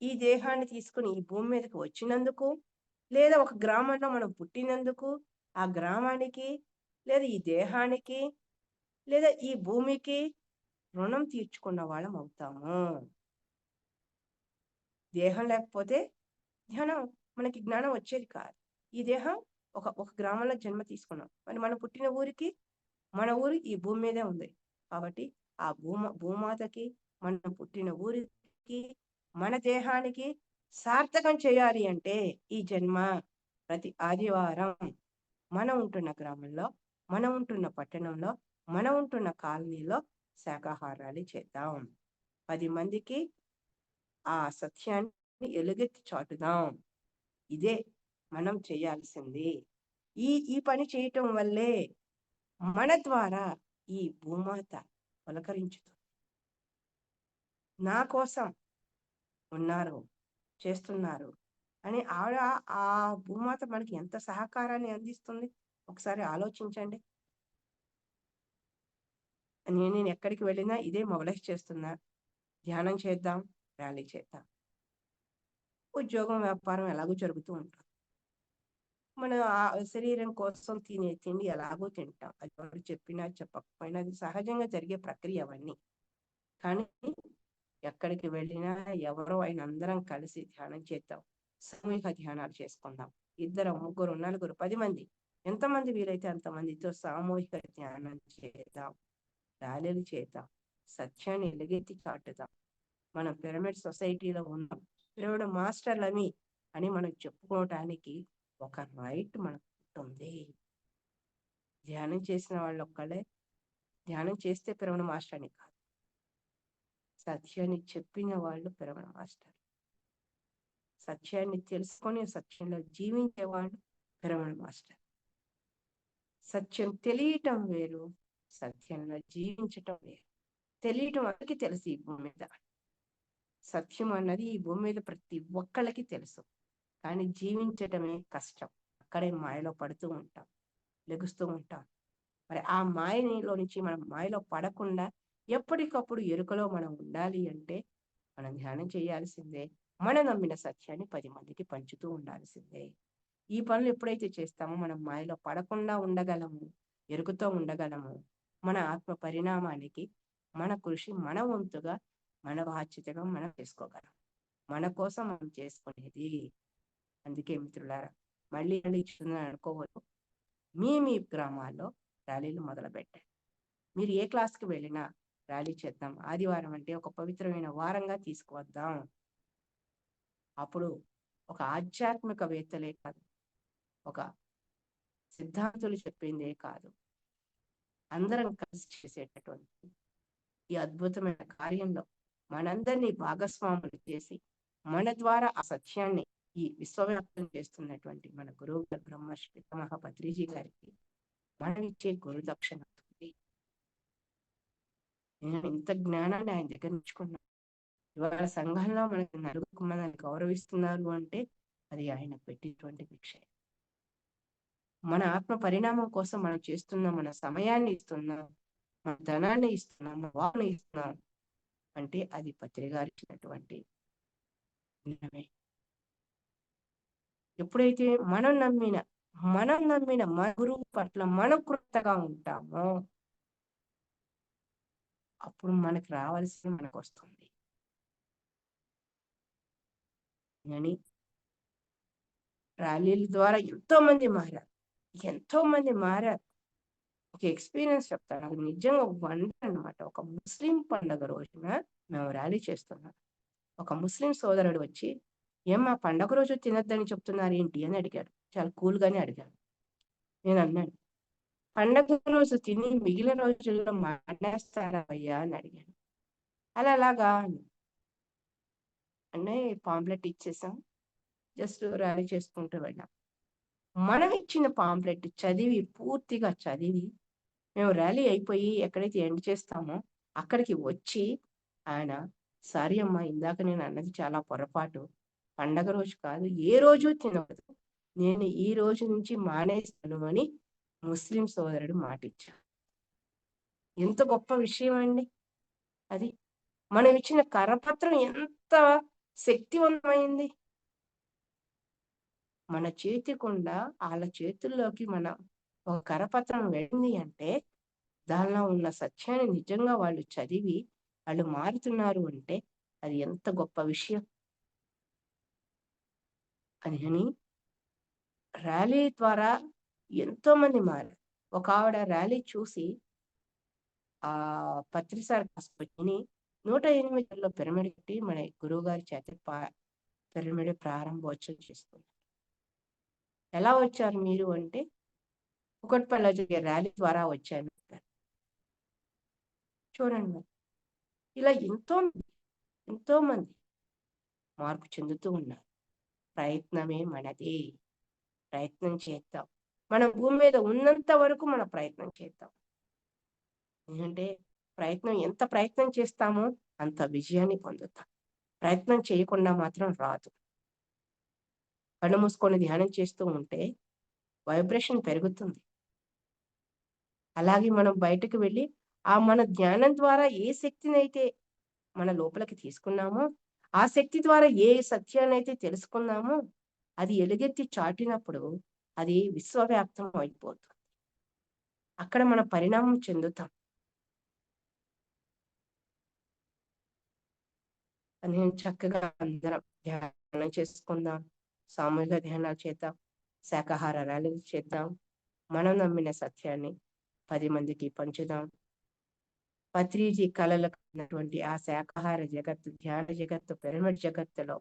ఈ దేహాన్ని తీసుకుని ఈ భూమి మీదకి వచ్చినందుకు, లేదా ఒక గ్రామంలో మనం పుట్టినందుకు, ఆ గ్రామానికి లేదా ఈ దేహానికి లేదా ఈ భూమికి రుణం తీర్చుకున్న వాళ్ళం అవుతాము. దేహం లేకపోతే మనకి జ్ఞానం వచ్చేది కాదు. ఈ దేహం ఒక గ్రామంలో జన్మ తీసుకున్నాం. మరి మనం పుట్టిన ఊరికి మన ఊరు ఈ భూమి మీదే ఉంది. కాబట్టి ఆ భూమాతకి మనం పుట్టిన ఊరికి మన దేహానికి సార్థకం చేయాలి అంటే ఈ జన్మ ప్రతి ఆదివారం మనం ఉంటున్న గ్రామంలో, మనం ఉంటున్న పట్టణంలో, మనం ఉంటున్న కాలనీలో శాకాహారాలు చేద్దాం. 10 మందికి ఆ సత్యాన్ని ఎలుగెత్తి చాటుదాం. ఇదే మనం చేయాల్సింది. ఈ పని చేయటం వల్లే మన ద్వారా ఈ భూమాత పలకరించుతుంది. నా కోసం ఉన్నారు, చేస్తున్నారు అని ఆవిడ ఆ భూమాత మనకి ఎంత సహకారాన్ని అందిస్తుంది ఒకసారి ఆలోచించండి. నేను ఎక్కడికి వెళ్ళినా ఇదే మొబలైజ్ చేస్తున్నా. ధ్యానం చేద్దాం, ర్యాలీ చేద్దాం. ఉద్యోగం వ్యాపారం ఎలాగో జరుగుతూ ఉంటుంది. మన శరీరం కోసం తినే తిండి ఎలాగో తింటాం. అది ఎవరు చెప్పినా చెప్పకపోయినా అది సహజంగా జరిగే ప్రక్రియ అవన్నీ. కానీ ఎక్కడికి వెళ్ళినా ఎవరో ఆయన అందరం కలిసి ధ్యానం చేద్దాం. సామూహిక ధ్యానాలు చేసుకుందాం. 2, 3, 4, 10 మంది, ఎంతమంది వీలైతే అంతమందితో సామూహిక ధ్యానం చేద్దాం, ర్యాలీలు చేద్దాం, సత్యాన్ని ఎలుగెత్తి చాటుదాం. మనం పిరమిడ్ సొసైటీలో ఉన్నాం, పిరమిడ్ మాస్టర్లని అని మనం చెప్పుకోవటానికి ఒక రైట్ మనకు ఉంటుంది. ధ్యానం చేసిన వాళ్ళు ఒక్కళ్ళే ధ్యానం చేస్తే పిరమిడ్ మాస్టర్ అని కాదు, సత్యాన్ని చెప్పిన వాళ్ళు పిరమిడ్ మాస్టర్. సత్యాన్ని తెలుసుకొని సత్యంలో జీవించేవాడు పిరమిడ్ మాస్టర్. సత్యం తెలియటం వేరు, సత్యంలో జీవించటం వేరు. తెలియటం అందరికీ తెలుసు ఈ భూమి మీద. సత్యం అన్నది ఈ భూమి మీద ప్రతి ఒక్కళ్ళకి తెలుసు. కానీ జీవించటమే కష్టం. అక్కడే మాయలో పడుతూ ఉంటాం, లెగుస్తూ ఉంటాం. మరి ఆ మాయలో నుంచి మనం మాయలో పడకుండా ఎప్పటికప్పుడు ఎరుకలో మనం ఉండాలి అంటే మనం ధ్యానం చేయాల్సిందే. మనం నమ్మిన సత్యాన్ని 10 మందికి పంచుతూ ఉండాల్సిందే. ఈ పనులు ఎప్పుడైతే చేస్తామో మనం మాయలో పడకుండా ఉండగలము, ఎరుకతో ఉండగలము. మన ఆత్మ పరిణామానికి మన కృషి మన వంతుగా, మన బాధ్యతగా మనం చేసుకోగలం. మన కోసం మనం చేసుకునేది. అందుకే మిత్రులారా, మళ్ళీ ఇస్తున్నాను అనుకోవద్దు. మీ గ్రామాల్లో ర్యాలీలు మొదలు పెట్టండి. మీరు ఏ క్లాస్కి వెళ్ళినా ర్యాలీ చేద్దాం. ఆదివారం అంటే ఒక పవిత్రమైన వారంగా తీసుకువద్దాం. అప్పుడు ఒక ఆధ్యాత్మికవేత్తలే కాదు, ఒక సిద్ధాంతులు చెప్పిందే కాదు, అందరం కలిసి చేసేటటువంటి ఈ అద్భుతమైన కార్యంలో మనందరినీ భాగస్వాములు చేసి మన ద్వారా ఆ సత్యాన్ని ఈ విశ్వవ్యాప్తం చేస్తున్నటువంటి మన గురువు గారు బ్రహ్మర్షి పితామహ పత్రిజీ గారికి మనం ఇచ్చే గురుదక్షిణ అవుతుంది. నేను ఇంత జ్ఞానాన్ని ఆయన దగ్గర నుంచుకున్నాను. ఇవాళ సంఘంలో మనకి 4 మందిని గౌరవిస్తున్నారు అంటే అది ఆయన పెట్టినటువంటి భిక్ష. మన ఆత్మ పరిణామం కోసం మనం చేస్తున్నాం, మన సమయాన్ని ఇస్తున్నాం, మన ధనాన్ని ఇస్తున్నాం, మన వాకుని ఇస్తున్నాం అంటే అది పత్రి గారు ఇచ్చినటువంటి జ్ఞానమే. ఎప్పుడైతే మనం నమ్మిన మన గురువు పట్ల మనం కృతగా ఉంటామో అప్పుడు మనకి రావాల్సింది మనకు వస్తుంది అని ర్యాలీల ద్వారా ఎంతో మంది మారారు. ఒక ఎక్స్పీరియన్స్ చెప్తాను, నాకు నిజంగా వండర్ అనమాట. ఒక ముస్లిం పండుగ రోజున మేము ర్యాలీ చేస్తున్నాం. ఒక ముస్లిం సోదరుడు వచ్చి, ఏమ్మా పండగ రోజు తినద్దని చెప్తున్నారు ఏంటి అని అడిగాడు. చాలా కూల్గానే అడిగాడు. నేను అన్నాను, పండగ రోజు తిని మిగిలిన రోజుల్లో మానేస్తారా అయ్యా అని అడిగాను. అలాగా అంటే పాంప్లెట్ ఇచ్చేసాం, జస్ట్ ర్యాలీ చేసుకుంటూ వెళ్ళాం. మనం ఇచ్చిన పాంప్లెట్ పూర్తిగా చదివి మేము ర్యాలీ అయిపోయి ఎక్కడైతే ఎండ్ చేస్తామో అక్కడికి వచ్చి ఆయన, సారీ అమ్మా, ఇందాక నేను అన్నది చాలా పొరపాటు, పండగ రోజు కాదు, ఏ రోజు తినవద్దు, నేను ఈ రోజు నుంచి మానేస్తాను అని ముస్లిం సోదరుడు మాటిచ్చాడు. ఎంత గొప్ప విషయం అండి అది. మనం ఇచ్చిన కరపత్రం ఎంత శక్తివంతమైంది. మన చేతికుండా వాళ్ళ చేతుల్లోకి మన ఒక కరపత్రం వెళ్ళింది అంటే దానిలో ఉన్న సత్యాన్ని నిజంగా వాళ్ళు చదివి వాళ్ళు మారుతున్నారు అంటే అది ఎంత గొప్ప విషయం. అని ర్యాలీ ద్వారా ఎంతో మంది మారారు. ఒక ఆవిడ ర్యాలీ చూసి ఆ పత్రిసారి విని 108 పిరమిడ్ కట్టి మన గురువు గారి చేత పిరమిడ్ ప్రారంభోత్సవం చేసుకున్నారు. ఎలా వచ్చారు మీరు అంటే, కుకట్పల్లిలో జరిగే ర్యాలీ ద్వారా వచ్చాను. చూడండి, ఇలా ఎంతో మంది మార్పు చెందుతూ ఉన్నారు. ప్రయత్నమే మనది, ప్రయత్నం చేద్దాం. మనం భూమి మీద ఉన్నంత వరకు మన ప్రయత్నం చేద్దాం. ఎందుకంటే ఎంత ప్రయత్నం చేస్తామో అంత విజయాన్ని పొందుతాం. ప్రయత్నం చేయకుండా మాత్రం రాదు. కళ్ళు మూసుకొని ధ్యానం చేస్తూ ఉంటే వైబ్రేషన్ పెరుగుతుంది. అలాగే మనం బయటకు వెళ్ళి మన ధ్యానం ద్వారా ఏ శక్తిని అయితే మన లోపలికి తీసుకున్నామో, ఆ శక్తి ద్వారా ఏ సత్యాన్ని అయితే తెలుసుకున్నామో అది ఎలుగెత్తి చాటినప్పుడు అది విశ్వవ్యాప్తం అయిపోతుంది. అక్కడ మన పరిణామం చెందుతాం. అని చక్కగా అందరం ధ్యానం చేసుకుందాం, సామూహిక ధ్యానాలు చేద్దాం, శాకాహార ర్యాలీలు చేద్దాం, మనం నమ్మిన సత్యాన్ని 10 మందికి పంచుదాం. పత్రిజీ కళలకు ఉన్నటువంటి ఆ శాకాహార జగత్తు, ధ్యాన జగత్తు, పిరమిడ్ జగత్తులో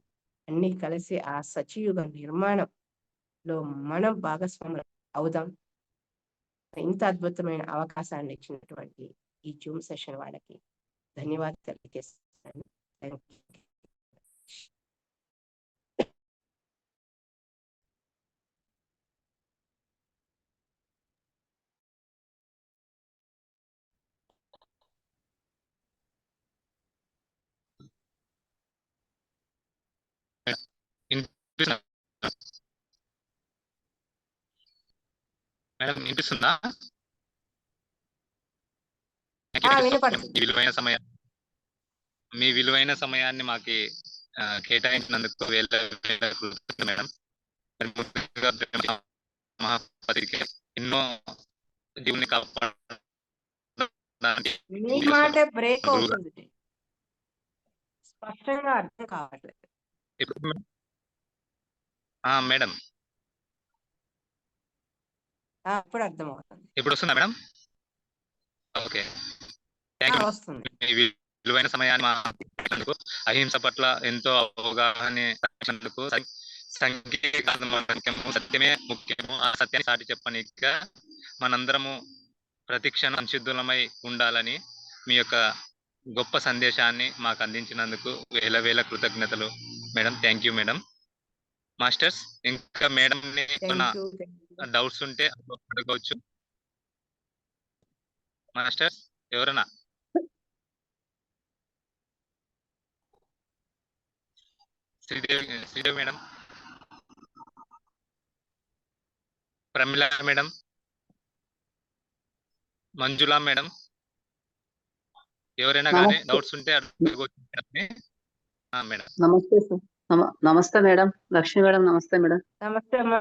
అన్ని కలిసి ఆ సచియుగ నిర్మాణంలో మనం భాగస్వాములు అవుదాం. ఇంత అద్భుతమైన అవకాశాన్ని ఇచ్చినటువంటి ఈ జూమ్ సెషన్ వాళ్ళకి ధన్యవాదాలు తెలియజేస్తున్నాను. Thank you. మేడం వినిపిస్తుందా? మీ విలువైన సమయాన్ని మాకి కేటాయించినందుకు మేడం. మహాపతికి ఎన్నో జీవుని కాపాడడానికి మీ మాట బ్రేక్ అవుతుంది, స్పష్టంగా అర్థం కావట్లేదు. మేడం ఇప్పుడు అర్థం అవుతుంది. ఇప్పుడు వస్తుందా మేడం? ఓకే, వస్తుంది. విలువైన సమయాన్ని అహింస పట్ల ఎంతో అవగాహన, సత్యమే ముఖ్యము. ఆ సత్యాన్ని సాటి చెప్పనిక మనందరము ప్రతిక్షణ సంసిద్ధులమై ఉండాలని మీ యొక్క గొప్ప సందేశాన్ని మాకు అందించినందుకు వేల కృతజ్ఞతలు madam. Thank you madam. Masters, ఇంకా మేడం డౌట్స్ ఉంటే అడగవచ్చు. మాస్టర్స్ ఎవరన్నా? Sridevi madam, Pramila madam, Manjula madam, ఎవరైనా కానీ డౌట్స్ ఉంటే అడగవచ్చు మేడం. నమస్తే సార్. నమస్తే మేడం. లక్ష్మి మేడం నమస్తే మేడం. నమస్తే అమ్మా.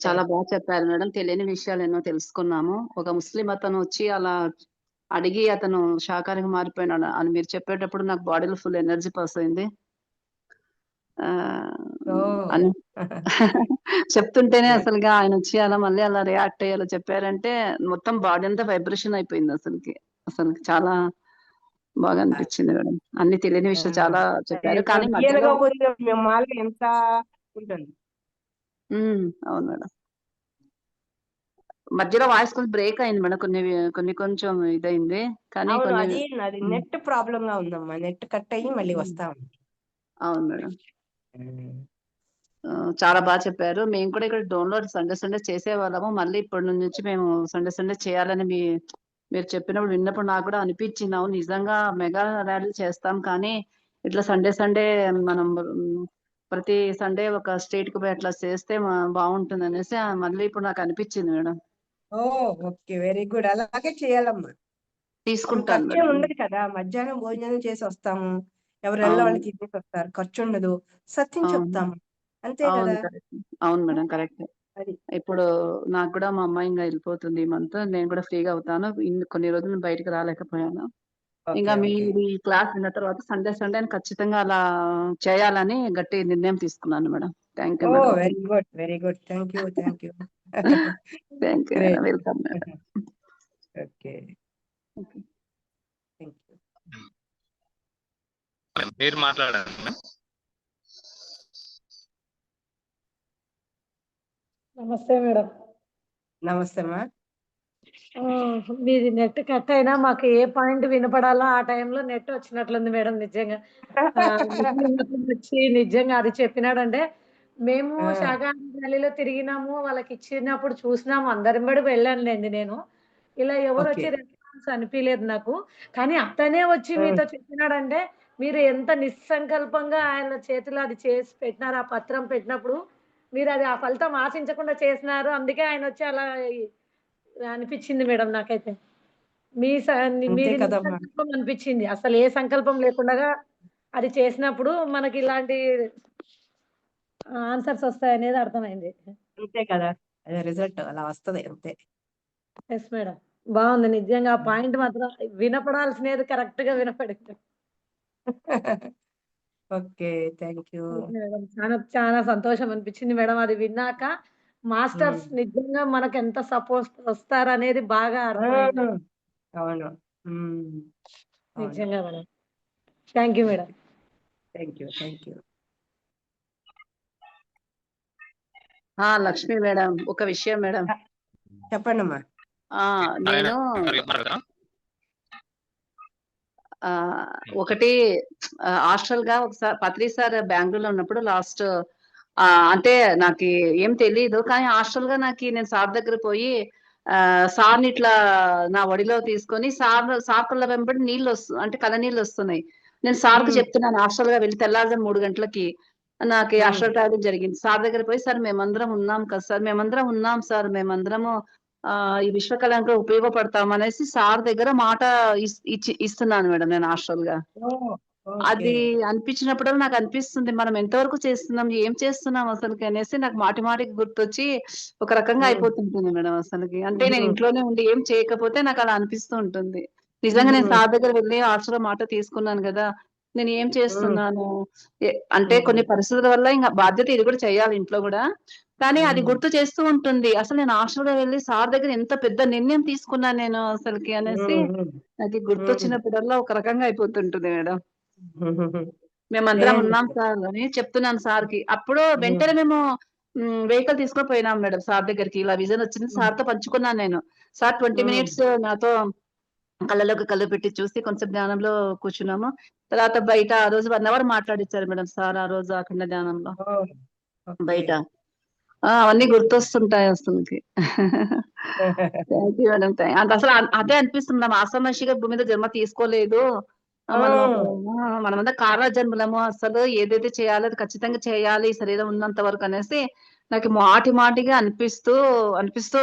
చాలా బాగా చెప్పారు మేడం. తెలియని విషయాలు ఎన్నో తెలుసుకున్నాము. ఒక ముస్లిం అతను వచ్చి అలా అడిగి అతను శాకాహారికి మారిపోయినాడు అని మీరు చెప్పేటప్పుడు నాకు బాడీలో ఫుల్ ఎనర్జీ పాస్ అయింది. చెప్తుంటేనే అసలుగా ఆయన వచ్చి అలా మళ్ళీ అలా రియాక్ట్ అయ్యేలా చెప్పారంటే మొత్తం బాడీ అంతా వైబ్రేషన్ అయిపోయింది. అసలు చాలా బాగా అనిపించింది మేడం. అన్ని తెలియని విషయాలు చాలా చెప్పారు. కానీ ఎంత ఉంటుంది. అవును మేడం. మధ్యలో వాయిస్ కొంచెం బ్రేక్ అయింది మేడం. కొన్ని కొంచెం ఇదైంది. కానీ అవును. కొన్ని అది నాది నెట్ ప్రాబ్లమ్ గా ఉందమ్మా. నెట్ కట్ అయ్యి మళ్ళీ వస్తా ఉంది. అవును మేడం. ఉమ్. చాలా బాగా చెప్పారు. మేము కూడా ఇక్కడ డౌన్లోడ్ సండే చేసేవాళ్ళము. మళ్ళీ ఇప్పటి నుంచి మేము సండే చేయాలని మీరు చెప్పినప్పుడు విన్నప్పుడు నాకు కూడా అనిపించింది. అవును నిజంగా మెగా ర్యాలీ చేస్తాం కానీ ఇట్లా సండే మనం ప్రతి సండే ఒక స్టేట్ కి పోయి అట్లా చేస్తే బాగుంటుంది అనేసి మళ్ళీ ఇప్పుడు నాకు అనిపించింది మేడం. ఓ ఓకే, వెరీ గుడ్. అలాగే చేయాలమ్మా. తీసుకుంటాను ఖర్చు మేడం. ఉండదు కదా, మధ్యాహ్నం భోజనం చేసి వస్తాము, ఎవరెళ్ళ అవును వాళ్ళు తినేసి వస్తారు, ఖర్చు ఉండదు, సత్యం అవును చెప్తాము, అంతే అవును కదా. కరెక్ట్. అవును మేడం కరెక్ట్. అది ఇప్పుడు నాకు కూడా మా అమ్మాయి ఇంకా వెళ్ళిపోతుంది ఈ మంత్. నేను కూడా ఫ్రీగా అవుతాను. కొన్ని రోజులు బయటకు రాలేకపోయాను. ఇంకా ఓకే ఓకే మీ క్లాస్ విన్న తర్వాత సండే ఖచ్చితంగా అలా చేయాలని గట్టి నిర్ణయం తీసుకున్నాను మేడం. థ్యాంక్ యూ ఓ madam. Very good, very good. Thank you, thank you. Thank you madam. Great. Welcome madam. Okay, thank you. మీరు మాట్లాడండి మేడం. నమస్తే మేడం. నమస్తే అమ్మా. మీది నెట్ కట్ అయినా మాకు ఏ పాయింట్ వినపడాలో ఆ టైంలో నెట్ వచ్చినట్లుంది మేడం. నిజంగా వచ్చి నిజంగా అది చెప్పినాడంటే మేము ఆ, శాకాహార ర్యాలీలో తిరిగినాము, వాళ్ళకి ఇచ్చినప్పుడు చూసినాము, అందరం బడి వెళ్ళానులేండి నేను. ఇలా ఎవరు ఓకే. వచ్చి రెస్పాన్స్ అనిపించలేదు నాకు. కానీ అతనే వచ్చి ఉమ్, మీతో చెప్పినాడంటే మీరు ఎంత నిస్సంకల్పంగా ఆయన చేతిలో అది చేసి పెట్టినారు. ఆ పత్రం పెట్టినప్పుడు మీరు అది ఆ ఫలితం ఆశించకుండా చేసినారు. అందుకే ఆయన వచ్చి అలా అనిపించింది మేడం నాకైతే. అంతే మీది కదమ్మా. నిస్సంకల్పం అనిపించింది. అసలు ఏ సంకల్పం లేకుండా అది చేసినప్పుడు మనకి ఇలాంటి ఆన్సర్స్ వస్తాయనేది అర్థమైంది. అంతే కదా, అదే రిజల్ట్ అలా వస్తది అంతే. Yes madam. బాగుంది నిజంగా. ఆ పాయింట్ మాత్రం వినపడాల్సినది కరెక్ట్ గా వినపడింది. Okay, thank you. Okay madam. చాలా చాలా సంతోషం అనిపించింది మేడం అది విన్నాక. మాస్టర్స్ నిజంగా మనకు ఎంత సపోర్ట్ వస్తారనేది బాగా అర్థమైంది. అవును. ఉమ్, అవును. నిజంగా madam. Thank you madam. Thank you, thank you. Lakshmi madam ఒక విషయం మేడం. చెప్పండమ్మా. నేను ఒకటి హాస్టల్ గా ఒకసారి పత్రి సార్ బెంగళూరులో ఉన్నప్పుడు లాస్ట్ అంటే నాకు ఏం తెలియదు కానీ హాస్టల్ గా నేను సార్ దగ్గర పోయి సార్ని ఇట్లా నా ఒడిలో తీసుకొని సార్ కళ్ళ వెంబడి నీళ్ళు అంటే కళ్ళ నీళ్ళు వస్తున్నాయి. నేను సార్కి చెప్తున్నాను హాస్టల్ గా వెళ్ళి తెల్లారుజాము 3 గంటలకి నాకు హాస్టల్ ట్రావెలింగ్ జరిగింది. సార్ దగ్గర పోయి సార్ మేమందరం ఉన్నాం కదా సార్, మేమందరం ఉన్నాం సార్, మేమందరము ఈ విశ్వకళంలో ఉపయోగపడతాం అనేసి సార్ దగ్గర మాట ఇస్తున్నాను మేడం నేను హాస్టల్ గా. అది అనిపించినప్పుడు నాకు అనిపిస్తుంది మనం ఎంతవరకు చేస్తున్నాం, ఏం చేస్తున్నాం అసలుకి అనేసి నాకు మాటికి గుర్తొచ్చి ఒక రకంగా అయిపోతుంటుంది మేడం అసలుకి. అంటే నేను ఇంట్లోనే ఉండి ఏం చేయకపోతే నాకు అలా అనిపిస్తూ ఉంటుంది. నిజంగా నేను సార్ దగ్గర వెళ్ళి హాస్టల్ మాట తీసుకున్నాను కదా, నేను ఏం చేస్తున్నాను అంటే కొన్ని పరిస్థితుల వల్ల ఇంకా బాధ్యత ఇది కూడా చేయాలి ఇంట్లో కూడా. కానీ అది గుర్తు చేస్తూ ఉంటుంది అసలు నేను హాస్టల్ గా వెళ్ళి సార్ దగ్గర ఎంత పెద్ద నిర్ణయం తీసుకున్నాను నేను అసలుకి అనేసి నాకు గుర్తొచ్చినప్పుడల్లా ఒక రకంగా అయిపోతుంటుంది మేడం. మేమందరం ఉన్నాం సార్ అని చెప్తున్నాను సార్ కి. అప్పుడు వెంటనే మేము వెహికల్ తీసుకొని పోయినాం మేడం సార్ దగ్గరికి. ఇలా విజన్ వచ్చింది సార్ తో పంచుకున్నాను నేను. సార్ 20 మినిట్స్ నాతో కళ్ళలోకి కళ్ళు పెట్టి చూసి కొంచెం ధ్యానంలో కూర్చున్నాము. తర్వాత బయట ఆ రోజు 1 అవర్ మాట్లాడిచ్చారు మేడం సార్ ఆ రోజు అఖండ ధ్యానంలో బయట. అవన్నీ గుర్తొస్తుంటాయి అసలుకి. Thank you madam. అసలు అదే అనిపిస్తుంది మనం ఆషామాషిగా భూమి మీద జన్మ తీసుకోలేదు. మనమంతా కారణ జన్మలము. అసలు ఏదైతే చేయాలో అది ఖచ్చితంగా చేయాలి శరీరం ఉన్నంత వరకు అనేసి నాకు మాటిగా అనిపిస్తూ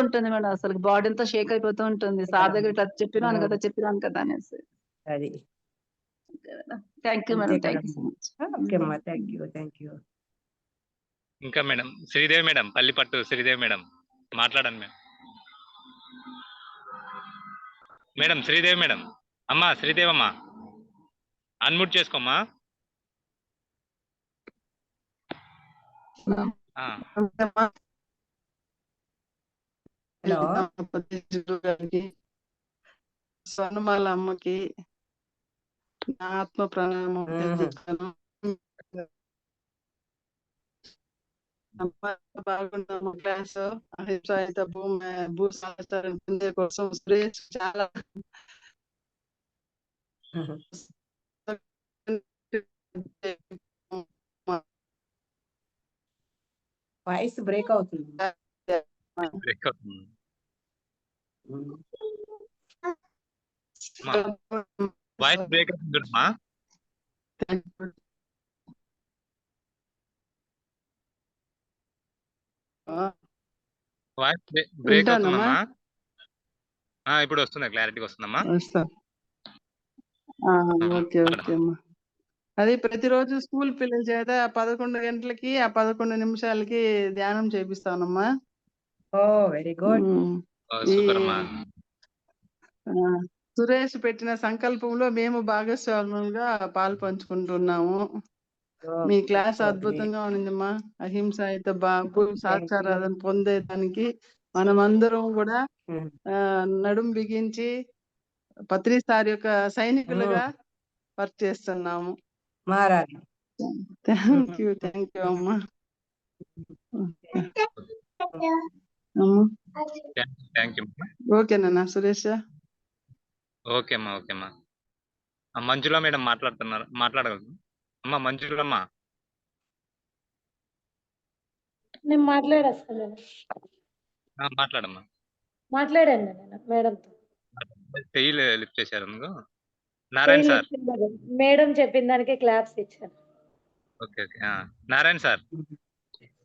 ఉంటుంది మేడం. అసలు బాడీ అంతా షేక్ అయిపోతూ ఉంటుంది. సార్ దగ్గర ఇట్లా చెప్పినాను కదా అనేసి. అది thank you madam. Thank you so much. Okay అమ్మా, థ్యాంక్ యూ, థ్యాంక్ యూ. ఇంకా madam Sridevi madam, Pallipattu Sridevi madam మాట్లాడండి మేడం. మేడం శ్రీదేవి మేడం, అమ్మా శ్రీదేవి అమ్మా అన్మ్యూట్ చేసుకోమ్మా. హలో, స్వర్ణమాల అమ్మకి నా ఆత్మ ప్రణామం. బాగున్నాము క్లాస్ అహింసాయుత భూ సంస్కరణ పొందే కోసం సురేష్ చాలా వాయిస్ బ్రేక్ అవుతుంది. బ్రేక్ అవుతుంది. అమ్మా, వాయిస్ బ్రేక్ అవుతుంది చూడమ్మా. వాయిస్ బ్రేక్ వింటానమ్మా. అవుతుందమ్మా. ఇప్పుడు వస్తుంది, క్లారిటీగా వస్తుందమ్మా. వస్తా. ఓకే ఓకే అమ్మా. అది ప్రతిరోజు స్కూల్ పిల్లల చేత 11 గంటలకి 11 నిమిషాలకి ధ్యానం చేపిస్తానమ్మా. ఓ వెరీ గుడ్. సూపర్ అమ్మా. సురేష్ పెట్టిన సంకల్పంలో మేము భాగస్వాములుగా పాలు పంచుకుంటున్నాము. మీ క్లాస్ అద్భుతంగా ఉన్నిందమ్మా. అహింసాయుత భూ సాక్షారాధన పొందేదానికి మనమందరం కూడా నడుం బిగించి పత్రి సార్ యొక్క సైనికులుగా వర్క్ చేస్తున్నాము. మారాలి. థ్యాంక్ యూ అమ్మా. Thank you. ఓకేనా సురేష్? ఓకే అమ్మా. మంజుల మేడం మాట్లాడగలరు అమ్మా. మంజులమ్మా, నేను మాట్లాడేస్తాను. మాట్లాడమ్మా. మాట్లాడాను నేను మేడంతో. చెయ్యి లిఫ్ట్ చేశారు అందుకు. నారాయణ సార్. మేడం చెప్పిన దానికి క్లాప్స్ ఇచ్చాను. ఓకే. నారాయణ సార్,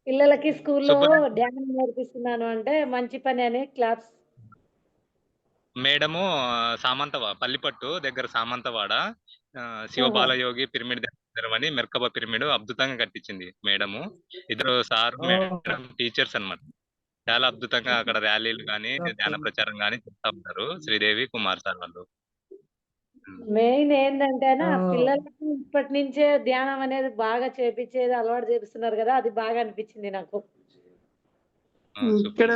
పిల్లలకి స్కూల్లో ధ్యానం నేర్పిస్తున్నాను అంటే మంచి పని అని క్లాప్స్. మేడము పల్లిపట్టు దగ్గర సామంతవాడ శివబాలయోగి పిరమిడ్ దగ్గర అని మెర్కబా పిరమిడ్ అద్భుతంగా కట్టించింది మేడము. ఇద్దరు సార్ మేడం టీచర్స్ అన్నమాట. చాలా అద్భుతంగా అక్కడ ర్యాలీలు కానీ ధ్యాన ప్రచారం కానీ చేస్తా ఉంటారు. శ్రీదేవి కుమార్ సార్ వాళ్ళు. మెయిన్ ఏంటంటే పిల్లలకి ఇప్పటి నుంచే ధ్యానం అనేది బాగా చేపించేది అలవాటు చేపిస్తున్నారు కదా, అది బాగా అనిపించింది నాకు. ఇక్కడ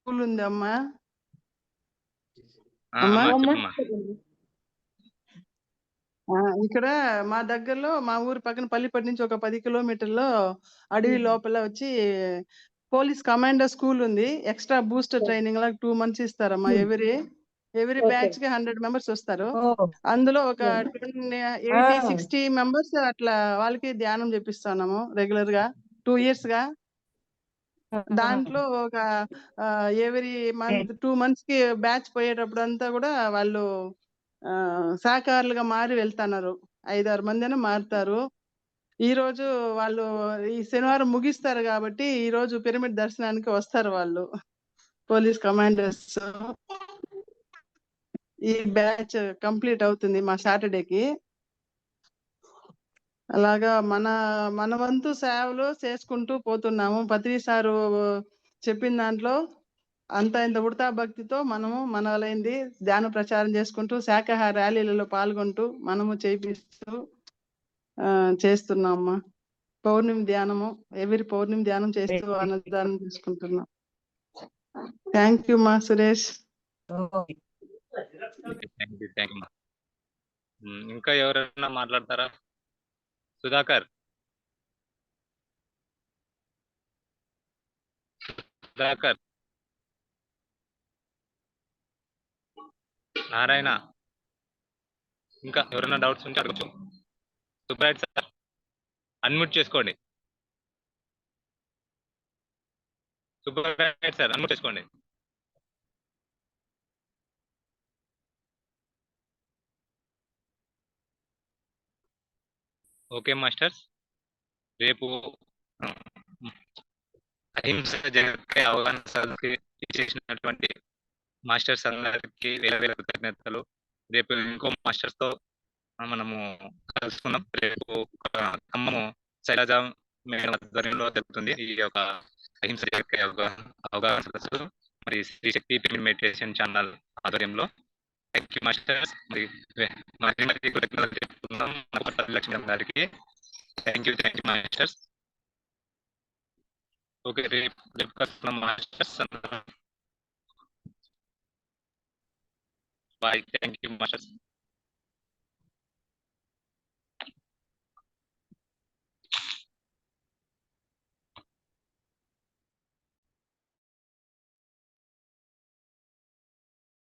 స్కూల్ ఉంది అమ్మా. ఇక్కడ మా దగ్గరలో మా ఊరు పక్కన పల్లిపట్టి నుంచి ఒక 10 కిలోమీటర్లో అడవి లోపల వచ్చి పోలీస్ కమాండో స్కూల్ ఉంది. ఎక్స్ట్రా బూస్టర్ ట్రైనింగ్ లాగా 2 months ఇస్తారమ్మా. ఎవరీ బ్యాచ్ కి 100 members వస్తారు. అందులో ఒక 80-60 members అట్లా వాళ్ళకి ధ్యానం చేపిస్తున్నాము రెగ్యులర్ గా 2 years గా. దాంట్లో ఒక ఎవరీ మంత్ 2 months కి బ్యాచ్ పోయేటప్పుడు అంతా కూడా వాళ్ళు శాఖాహారులుగా మారి వెళ్తున్నారు. 5-6 మంది అయినా మారుతారు. ఈ రోజు వాళ్ళు ఈ శనివారం ముగిస్తారు కాబట్టి ఈ రోజు పిరమిడ్ దర్శనానికి వస్తారు వాళ్ళు పోలీస్ కమాండర్స్. ఈ బ్యాచ్ కంప్లీట్ అవుతుంది మా సాటర్డేకి. అలాగా మన వంతు సేవలు చేసుకుంటూ పోతున్నాము. పత్రి సారు చెప్పిన దాంట్లో అంత ఇంత ఉడతా భక్తితో మనము మనలైంది ధ్యాన ప్రచారం చేసుకుంటూ శాఖాహార ర్యాలీలలో పాల్గొంటూ మనము చేపిస్తూ చేస్తున్నామ్మా. పౌర్ణమి ధ్యానము ఎవరి పౌర్ణమి ధ్యానం చేస్తూ అన్నదానం చేసుకుంటున్నాం. థ్యాంక్ యూ మా సురేష్. ఇంకా ఎవరైనా మాట్లాడతారా? సుధాకర్. నారాయణ, ఇంకా ఎవరైనా డౌట్స్ ఉంటే అడగచ్చు. సుబ్రాయ్ సార్ అన్మ్యూట్ చేసుకోండి. సుబ్రాయ్ సార్ అన్మ్యూట్ చేసుకోండి. ఓకే మాస్టర్స్, రేపు అహింస జగత్కై అవగాహన సదస్సుకి చేసినటువంటి మాస్టర్స్ అందరికి వేల కృతజ్ఞతలు. రేపు ఇంకో మాస్టర్స్ తో మనము కలుసుకుందాం. రేపు ఖమ్మము శైలజ మేడం ఆధ్వర్యంలో జరుగుతుంది ఈ యొక్క అహింస జగత్కై అవగాహన సదస్సు. మరి శ్రీ శక్తి పిరమిడ్ మెడిటేషన్ ఛానల్ ఆధ్వర్యంలో. Thank you masters. మరి కృతజ్ఞతలు చెప్పుకుందాం లక్ష్మీ గారికి. Thank you masters. ఓకే, రేపు కలుసుకుందాం masters. Bye. Thank you masters.